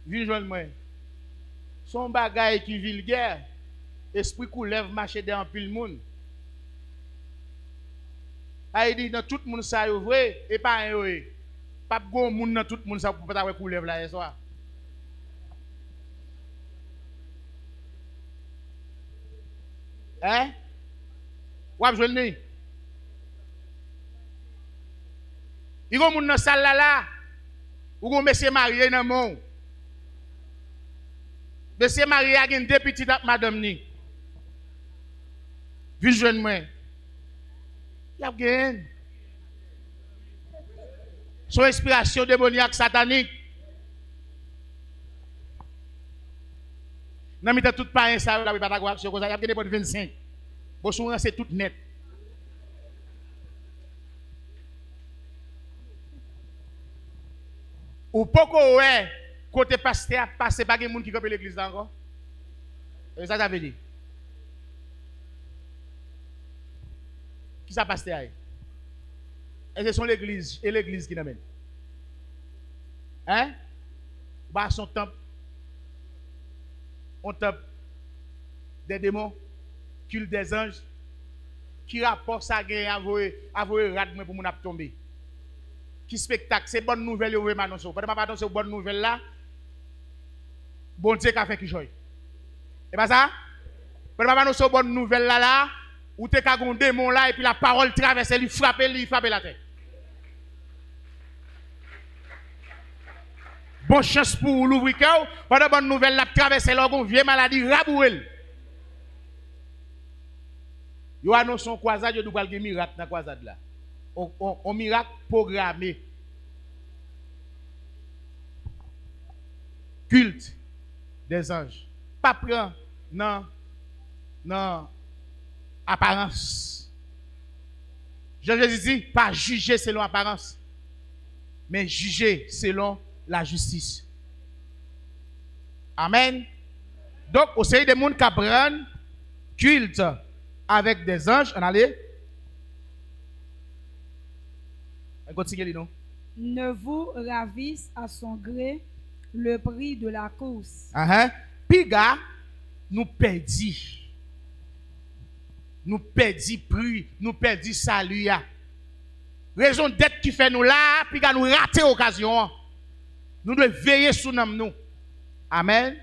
Viens joindre moi. Son bagage qui vulgaire. Esprit coulève marcher dans pile monde. Il dit dans tout le monde ça est vrai et pas un vrai. Pas de monde dans tout le monde ça pour pas coulève là hier soir. Hein? Ou je le dis. Il y a des gens dans la salle là, ou un monsieur marié dans le monde. Monsieur marié a deux petites madame ni. Viens joindre moi. Il y a gagné. Son inspiration démoniaque satanique. N'a mis tout pas ça là pas d'accord action comme ça, il y a gagné pour 25. Bon souvent c'est tout net. Ou poko ouais côté pasteur passer pas gen moun qui camper l'église là encore. Et ça veut dire. Qui ça pasteur? Et ce sont l'église et l'église qui l'amène. Hein? Bah son temple. On temple des démons, culte des anges. Qui rapport ça gagne avouer rat pour mon ap tomber. Qui spectacle, c'est bonne nouvelle yo m'annoncer. Pas pas annoncer bonne nouvelle là. Bon Dieu qu'a fait qui joie. Et pas ça? Pas annoncer bonne nouvelle là ou t'es ka gon démon là et puis la parole traverse lui frapper la tête. Bonne chance pour l'ouvrir cœur, pendant bonne nouvelle la traverser l'orgon vieille maladie rabouel. Yo annonce son croisade, yo doit gagner miracle dans croisade là. On miracle programmé. Culte des anges. Pas prendre non apparence. Jésus dit pas juger selon apparence, mais juger selon la justice. Amen. Donc, au sein des gens qui prennent culte avec des anges, on allait. On continue, non? Ne vous ravisse à son gré le prix de la course. Piga, nous perdit. Nous perdit prix, nous perdit salut. Raison d'être qui fait nous là, piga nous rater l'occasion. Nous devons veiller sur nous. Amen.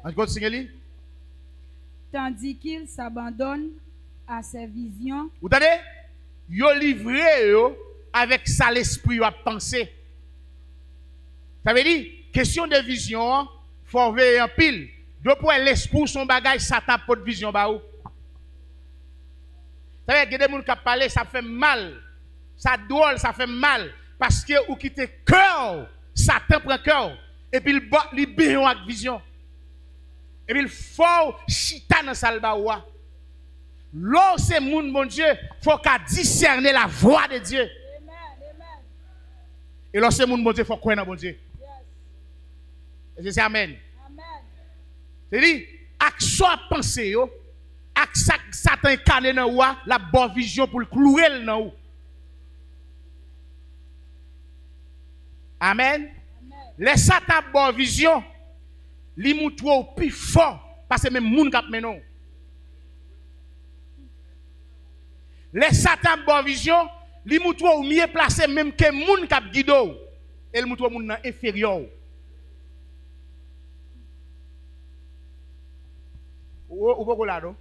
On continue. Tandis qu'il s'abandonne à ses visions. Vous entendez? Yo livré yo avec ça l'esprit a pensé. Ça veut dire question de vision, faut veiller en pile. Depuis l'esprit son bagage Satan pour de vision ba ou. Ça veut dire que des gens qui parlent ça fait mal. Ça drôle, ça fait mal parce que ou quitte cœur, Satan prend cœur et puis il béon avec vision. Et puis il faut chita dans salba ou. Là c'est moun mon Dieu, faut qu'à discerner la voix de Dieu. Et là c'est moun mon Dieu, faut croire dans mon Dieu. Et c'est amen. C'est-à-dire, action à penser yo, action Satan incarné dans ou la bonne vision pour le clouer dans ou. Amen. Les Satan bonne vision, li montre au plus fort parce que même moun k'ap menon. Les Satan bonne vision, li montre au mieux placé même que moun k'ap guido. Et le montre moun inférieur. Ou pas là non?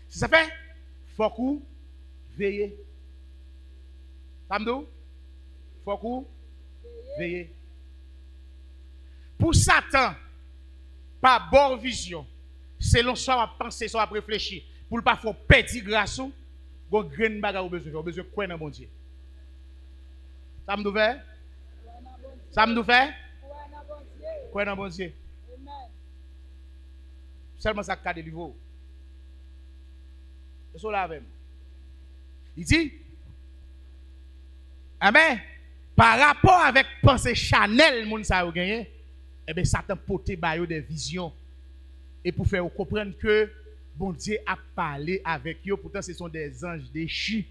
Si ça fait, faut qu'on veille. Samedou? Faut qu'on veille. Pour Satan, pas bonne vision, selon ça va penser, ça va réfléchir. Pour ne pas faire petit grâce, on graine bagarre au besoin, besoin de quoi dans mon Dieu. Samedou fait? Samedou fait? Quoi dans bon Dieu? Seulement ça cadre niveau. C'est ça là avec. Il dit amen. Par rapport avec pensée Chanel moun ça yo gagné, eh bien Satan porter ba yo des visions et pour faire comprendre que bon Dieu a parlé avec eux, pourtant ce sont des anges déchus.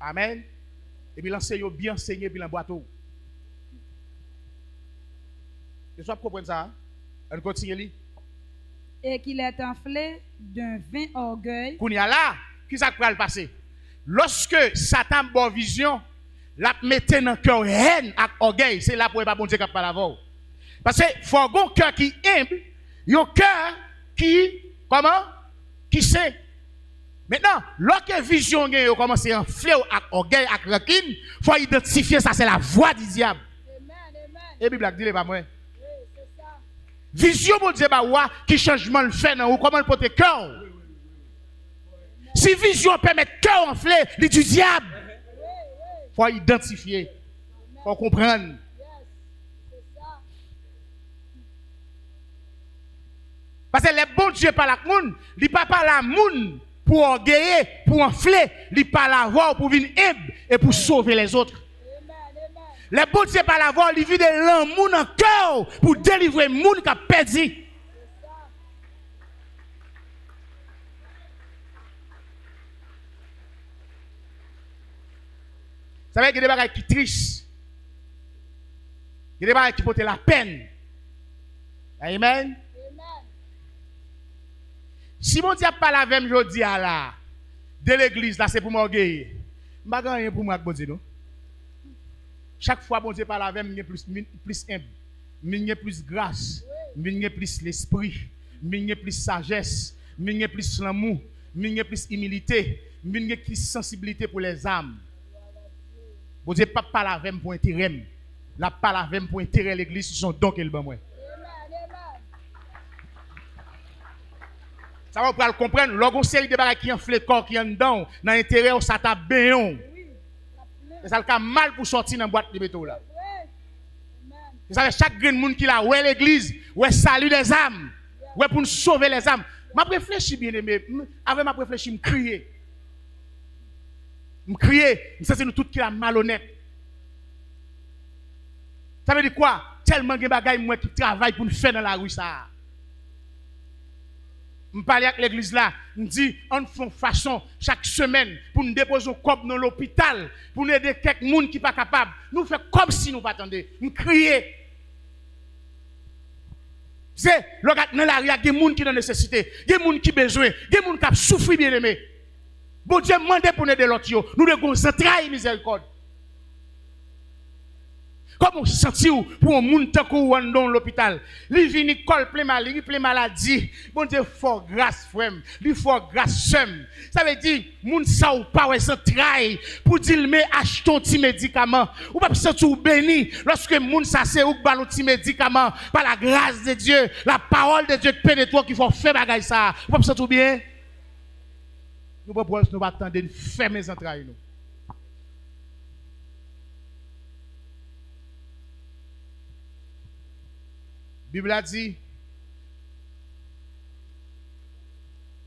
Amen. Et puis l'enseigne bien enseigné, puis l'emboîte. Je suis comprendre ça. On continue. Et qu'il est enflé d'un vain orgueil. Qu'on y a là, qui ça va le passer? Lorsque Satan a une vision, la mette dans le cœur haine et orgueil, c'est là pour pas bon Dieu qui parle avant. Parce que faut un cœur qui humble, un cœur qui comment? Qui sait. Maintenant, lorsque vision commence à enfler avec orgueil avec rancune, il faut identifier ça, c'est la voix du diable. Et Bible a dit pas moi. Vision, mon Dieu, qui changement le fait, ou comment le porter cœur. Si vision permet cœur enflé, c'est du diable. Il faut identifier. Il faut comprendre. Parce que les bons dieux parlent à moun, ils ne parlent pas à moun pour orgueiller, pour enfler, ils parlent à voir pour venir aider et pour sauver les autres. Les bons dieux parlent à voir, ils vident l'amour en cœur pour délivrer les gens qui ont perdu. Vous savez qu'il y a des choses qui tristes. Il y a des choses qui portent la peine. Amen. Si mon Dieu parle avec moi aujourd'hui de l'église, là, c'est pour m'orgueiller. Je ne vais pas rien pour moi, bon Dieu. Chaque fois, bon Dieu parle avec moi, plus humble, plus grâce, plus l'esprit, plus sagesse, plus l'amour, plus humilité, plus sensibilité pour les âmes. Bon Dieu pas parle avec moi pour intérêt. La parle avec moi pour intérêt l'église, ce sont donc elle ben moi. Ça va pour le comprendre. Lorsqu'on série de bagages qui enflent le corps qui en dedans, dans l'intérieur, ça t'a bien. Et ça a mal pour sortir dans la boîte de béton là. Vous savez, chaque grand monde qui a, ouais l'église, ouais salut des âmes, ouais pour nous sauver les âmes. Je réfléchis bien aimé. Avec ma réfléchis, je crier. Je crier, je sais nous tous qui la malhonnête. Ça veut dire quoi? Tellement de bagages moi qui travaillent pour nous faire dans la rue ça. Je parle avec l'église là, je dis, on fait façon chaque semaine pour nous déposer un corps dans l'hôpital, pour nous aider quelques gens qui ne sont pas capables. Nous faisons comme si nous ne attendions pas. Nous crions. C'est, dans la rue, il y a des gens qui ont nécessité, des gens qui ont besoin, des gens qui ont souffert bien aimé. Bon Dieu demande pour nous aider l'autre. Nous devons centrer miséricorde. Comment sentir pour un monde qui dans l'hôpital? Il vient col plein maladie. Bon Dieu, fort grâce, frère. Il faut grâce, somme. Ça veut dire, moun sa ou pas, sans travail pour dire, mais achète un petit médicament. Ou pas sentir béni lorsque moun sa c'est ou ba un petit médicament par la grâce de Dieu, la parole de Dieu qui pénètre qu'il faut faire bagay ça. Ou pas sentir bien? Nous ne pouvons pas attendre de fermer les entrailles. La Bible a dit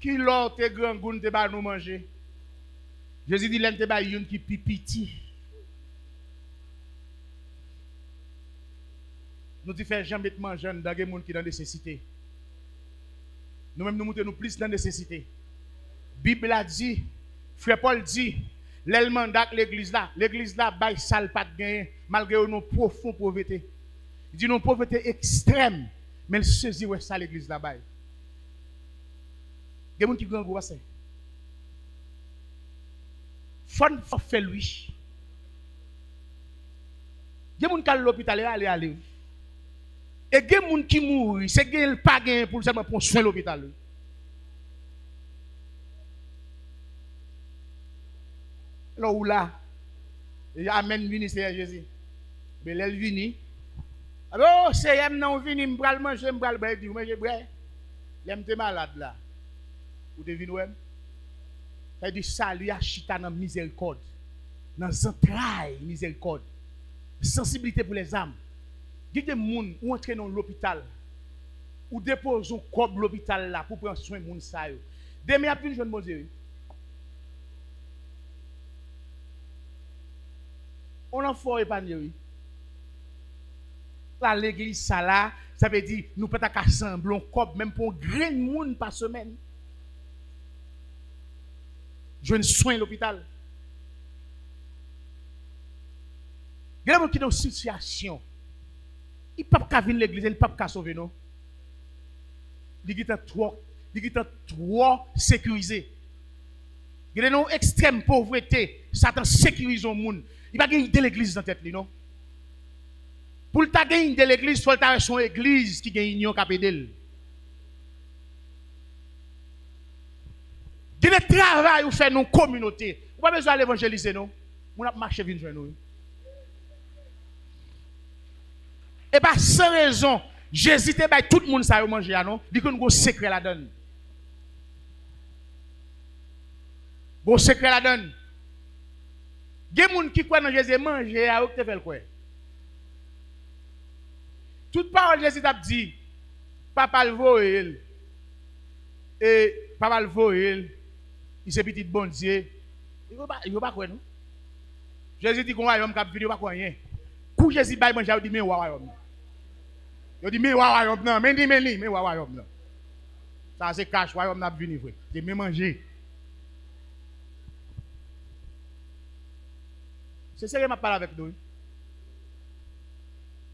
qui l'autre te grand goût te ba nous manger. Jésus dit l'un te ba yon qui pipiti. Nous dit faire jamais de manger dans des gens qui dans nécessité. Nous même nous montons nous plus dans nécessité. Bible a dit, frère Paul dit, l'élément de l'église là bail sale pas de gain malgré nos profondes pauvreté. Il dit non pauvreté extrême, mais il saisit ouais ça l'église là-bas. Il y a des gens qui grand gros ça. Faut faire lui. Il y a des gens qui à l'hôpital aller. Et il y a des gens qui mourent, c'est qu'il pas gain pour seulement pour soigner l'hôpital. Là où là, il amène ministère Jésus. Mais elle vient. Alors, c'est elle non vini, m'bral manger, m'bral boire, dit manger boire. L'aime te malade là. Ou devine ou ça dit salut à chita dans miséricorde. Dans entrailles miséricorde. Sensibilité pour les âmes. Il y a des gens qui entrent dans l'hôpital ou déposent un corps de l'hôpital là pour prendre soin de gens ça yo. Demain a une jeune bon Dieu. On en faut épargner oui. L'église ça là ça veut dire nous peut pas assembler corps même pour un grain de monde par semaine. Je ne soigne l'hôpital. Il y a des gens qui sont dans une situation. Ils ne peuvent pas venir à l'église, ils ne peuvent pas sauver nous. Ils sont trop sécurisés. Il y a une extrême pauvreté. Satan sécurise le monde. Il va gagner de l'église dans la tête, non? Pour le gagner de l'église, il faut que son église qui gagne union capitale. Il y a des travail où fait nos communautés. Vous n'avez pas besoin d'évangéliser, non? On a marché vite sur nous. Et bien, sans raison, j'hésite, tout le monde ça manger, non? Dit que nous avons un secret la donne. Bon secret la donne. Il y a des gens qui croient dans Jésus manger, à où tu fais quoi? Toute parole Jésus t'a dit, papa le voile. Et papa le voile, il s'est petit bon Dieu. Il ne veut pas quoi, non? Jésus dit qu'on va y avoir un vidéo, pas quoi rien. Quand Jésus va manger, il dit, mais ouais. Il dit, mais ouais, non, mais ouais, non. Ça, c'est cash, ouais, on a venu, frère. C'est même manger. C'est ça que je parle avec nous.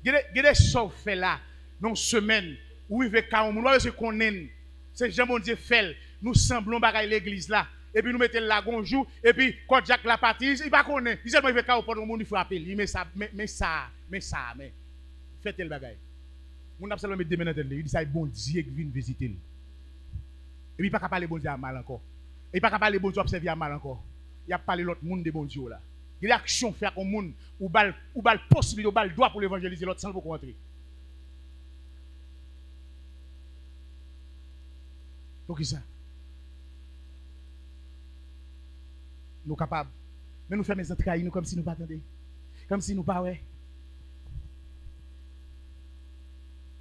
Il y a des choses fait là, dans une semaine, où il veut qu'on nous connaisse. C'est Jean mon Dieu fait. Nous semblons bagaille l'église là. Et puis nous mettons là un jour. Et puis quand Jacques la partie, il ne va pas connaître. Il seulement il veut qu'on pour le monde, il faut appeler. Mais faites le bagaille. Mon a seulement mettre des mains dans tête. Il dit ça est bon Dieu qui vient visiter. Et puis il ne peut pas parler bon Dieu à mal encore. Et il ne peut pas parler bon Dieu observer à mal encore. Il a parlé l'autre monde de bon Dieu là. Il y a action faire au monde ou bal possibilité ou bal droit pour l'évangéliser l'autre sans pour rentrer. Pour qui ça? Nous capables. Mais nous faisons mes entrailles nous comme si nous pas attendons. Comme si nous pas ouais.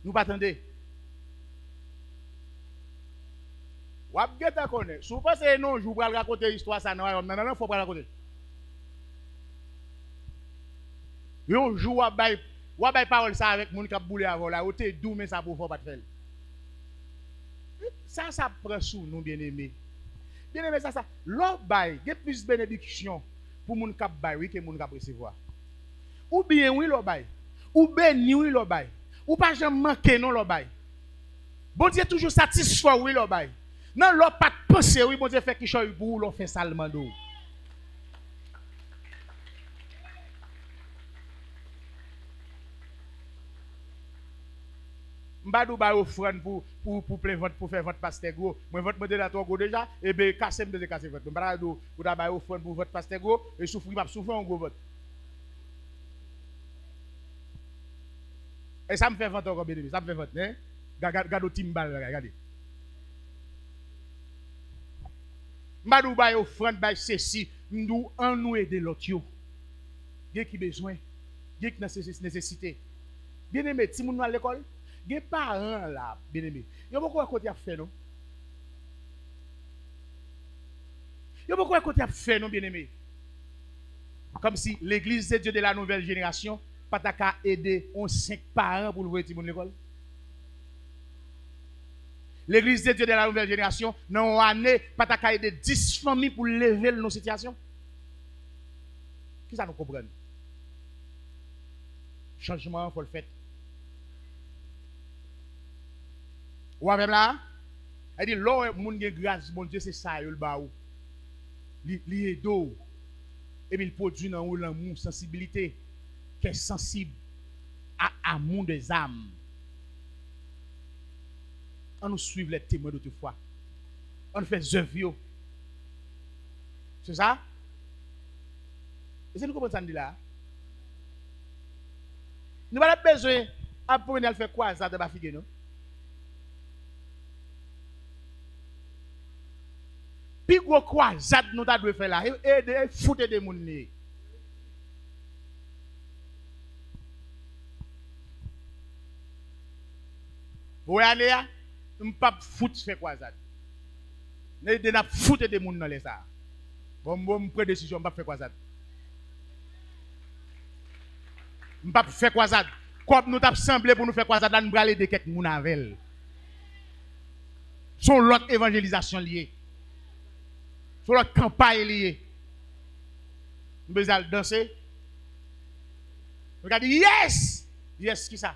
Nous pas attendons. Ou bien ta connaît. Si vous pensez non, je vous raconter l'histoire ça non, faut pas raconter. Yon jour ou bay parole ça avec moun k'ap boule avant là, ou te dou mais ça pour faut pas faire. Ça prend sous nous bien-aimés. Bien-aimés ça l'autre bay, il y a plus bénédiction pour moun k'ap bay oui que moun k'ap recevoir. Ou bien oui l'autre bay, ou béni oui l'autre bay, ou pas jamais manquer non l'autre bay. Bon Dieu toujours satisfait oui l'autre bay. Non l'autre pas penser oui bon Dieu fait quelque chose pour l'on fait salement d'eau. Mbadou ba offrande pour plein vote pour faire vote pasteur gros. Moi vote modérateur gros déjà et ben casser me de casser vote. Mbadou ou da ba offrande pour vote pasteur gros et souffrir pas souffrir un gros vote. Et ça me fait vote encore bien, ça me fait vote hein. Gado timbal regardez. Mbadou ba offrande ba ceci nous en nous aider l'autre yo. Gen qui besoin, gen qui nécessité. Bien aimé, si moun à l'école des parents là, bien aimé. Il y a beaucoup à côté à faire, non? Il y a beaucoup à côté à faire, non, bien aimé? Comme si l'église de Dieu de la nouvelle génération, pas qu'à aider 5 parents pour l'ouvrir l'école. L'église de Dieu de la nouvelle génération, dans une année, pas qu'à aider 10 familles pour lever nos situations. Qui ça nous comprend? Changement, il faut le faire. Ou même là, elle dit, l'homme moun gen grâce, mon Dieu, c'est ça, il ba ou. Li edo. Et puis il produit dans ou l'amour, sensibilité, qui est sensible à l'amour des âmes. On nous suit les témoins d'autrefois. On fait œuvre. C'est ça? Et c'est nous comprenons ça là. Nous n'avons pas besoin d'apprendre à faire quoi ça de ma fille, non? Puis gros croisade nous ta dû faire là et foutre des moun ni. Vous voyez on pas foutre faire croisade. Ne n'a foutre des moun dans les ça. Bon prendre décision pas faire croisade. On pas faire croisade. comme nous t'avons semblé pour nous faire croisade là, nous allons aider quelques moun avec. Son l'autre évangélisation liée. Son l'autre campagne liée. Nous besoin danser. Regardez, yes! Yes, qui ça?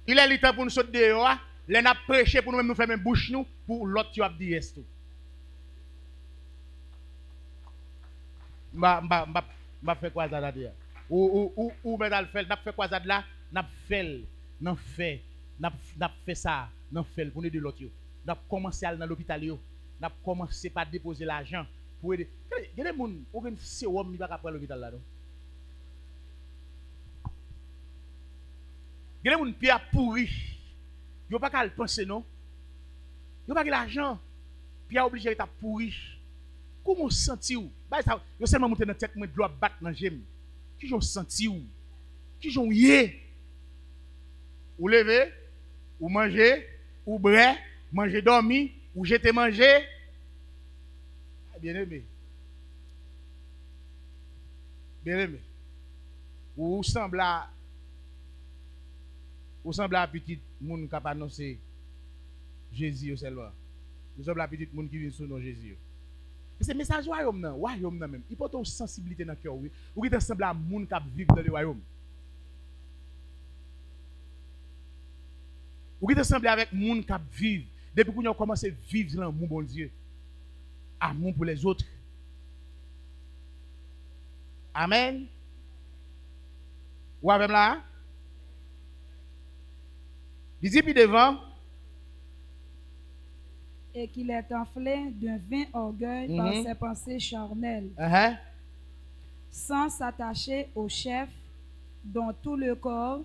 Il est le temps pour nous sauter dehors. Les n'a prêché pour nous-mêmes nous faire même bouche nous pour l'autre qui a dit yes tout. M'a fait quoi ça là? Ou mais fait, n'a fait quoi ça là? N'a fait ça, n'a fait pour nous de l'autre. N'a commencé à aller dans l'hôpital yo. N'a commencé par déposer l'argent pour aider. Il y a des gens qui ont un sérum qui va pas prendre l'hôpital là non. Il y a des gens qui ont pourri. Ils n'ont pas qu'à le penser non. Ils n'ont pas que l'argent. Puis obligé d'être pourri. Comment senti ou? Yo seulement monter dans tête moi doit battre dans gem. Qui j'ont senti ou? Qui j'ont yé? Ou lever, ou manger, ou boire, manger dormir, ou jeter manger. Bien aimé. Bien aimé. Ou semble à petit monde qui a annoncé Jésus seulement. Nous sommes la petite monde qui vient sous nom Jésus. C'est message royaume même. Il porte une sensibilité dans le cœur. Ou qui ressemble à monde qui vit dans le royaume. Ou qui ressemble avec monde qui vit depuis qu'on a commencé à vivre dans l'amour bon Dieu. Amour pour les autres. Amen. Ou avec là? Il dit puis devant. Et qu'il est enflé d'un vain orgueil par ses pensées charnelles, sans s'attacher au chef, dont tout le corps,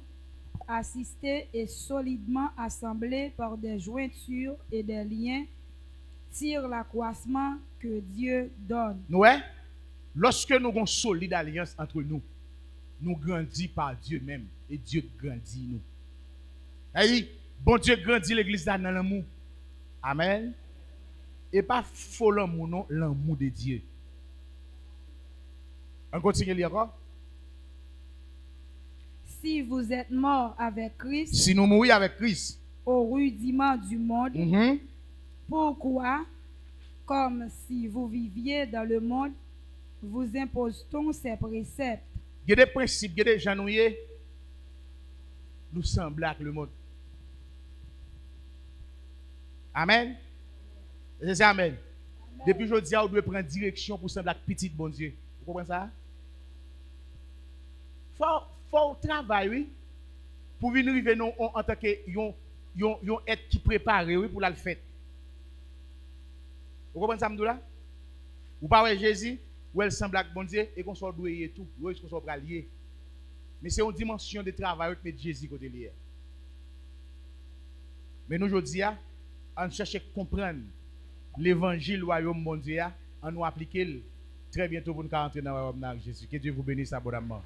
assisté et solidement assemblé par des jointures et des liens, tire l'accroissement que Dieu donne. Ouais. Lorsque nous avons une solide alliance entre nous, nous grandissons par Dieu même et Dieu grandit nous. Hey, bon Dieu grandit l'église dans l'amour. Amen. Et pas faux l'amour, non, l'amour de Dieu. On continue lire encore. Si vous êtes morts avec Christ, si nous mourons avec Christ, au rudiment du monde, pourquoi, comme si vous viviez dans le monde, vous impose-t-on ces préceptes? Il y a des principes, il y a des gens nous semblent avec le monde. Amen. C'est amen. Depuis aujourd'hui, on doit prendre direction pour sembler avec petit bon Dieu. Vous comprenez ça? Faut travailler, oui, pour venir arriver non en tant que yon être qui préparé oui pour la fête. Vous comprenez ça m'dou là? Vous parlez Jésus, où elle semble avec bon Dieu et qu'on soit doué tout, où est-ce qu'on soit lié. Mais c'est une dimension de travail que met Jésus côté lié. Mais nous aujourd'hui, on cherche à comprendre l'évangile royaume mondial, on nous appliquer très bientôt pour nous entrer dans le royaume de Jésus. Que Dieu vous bénisse abondamment.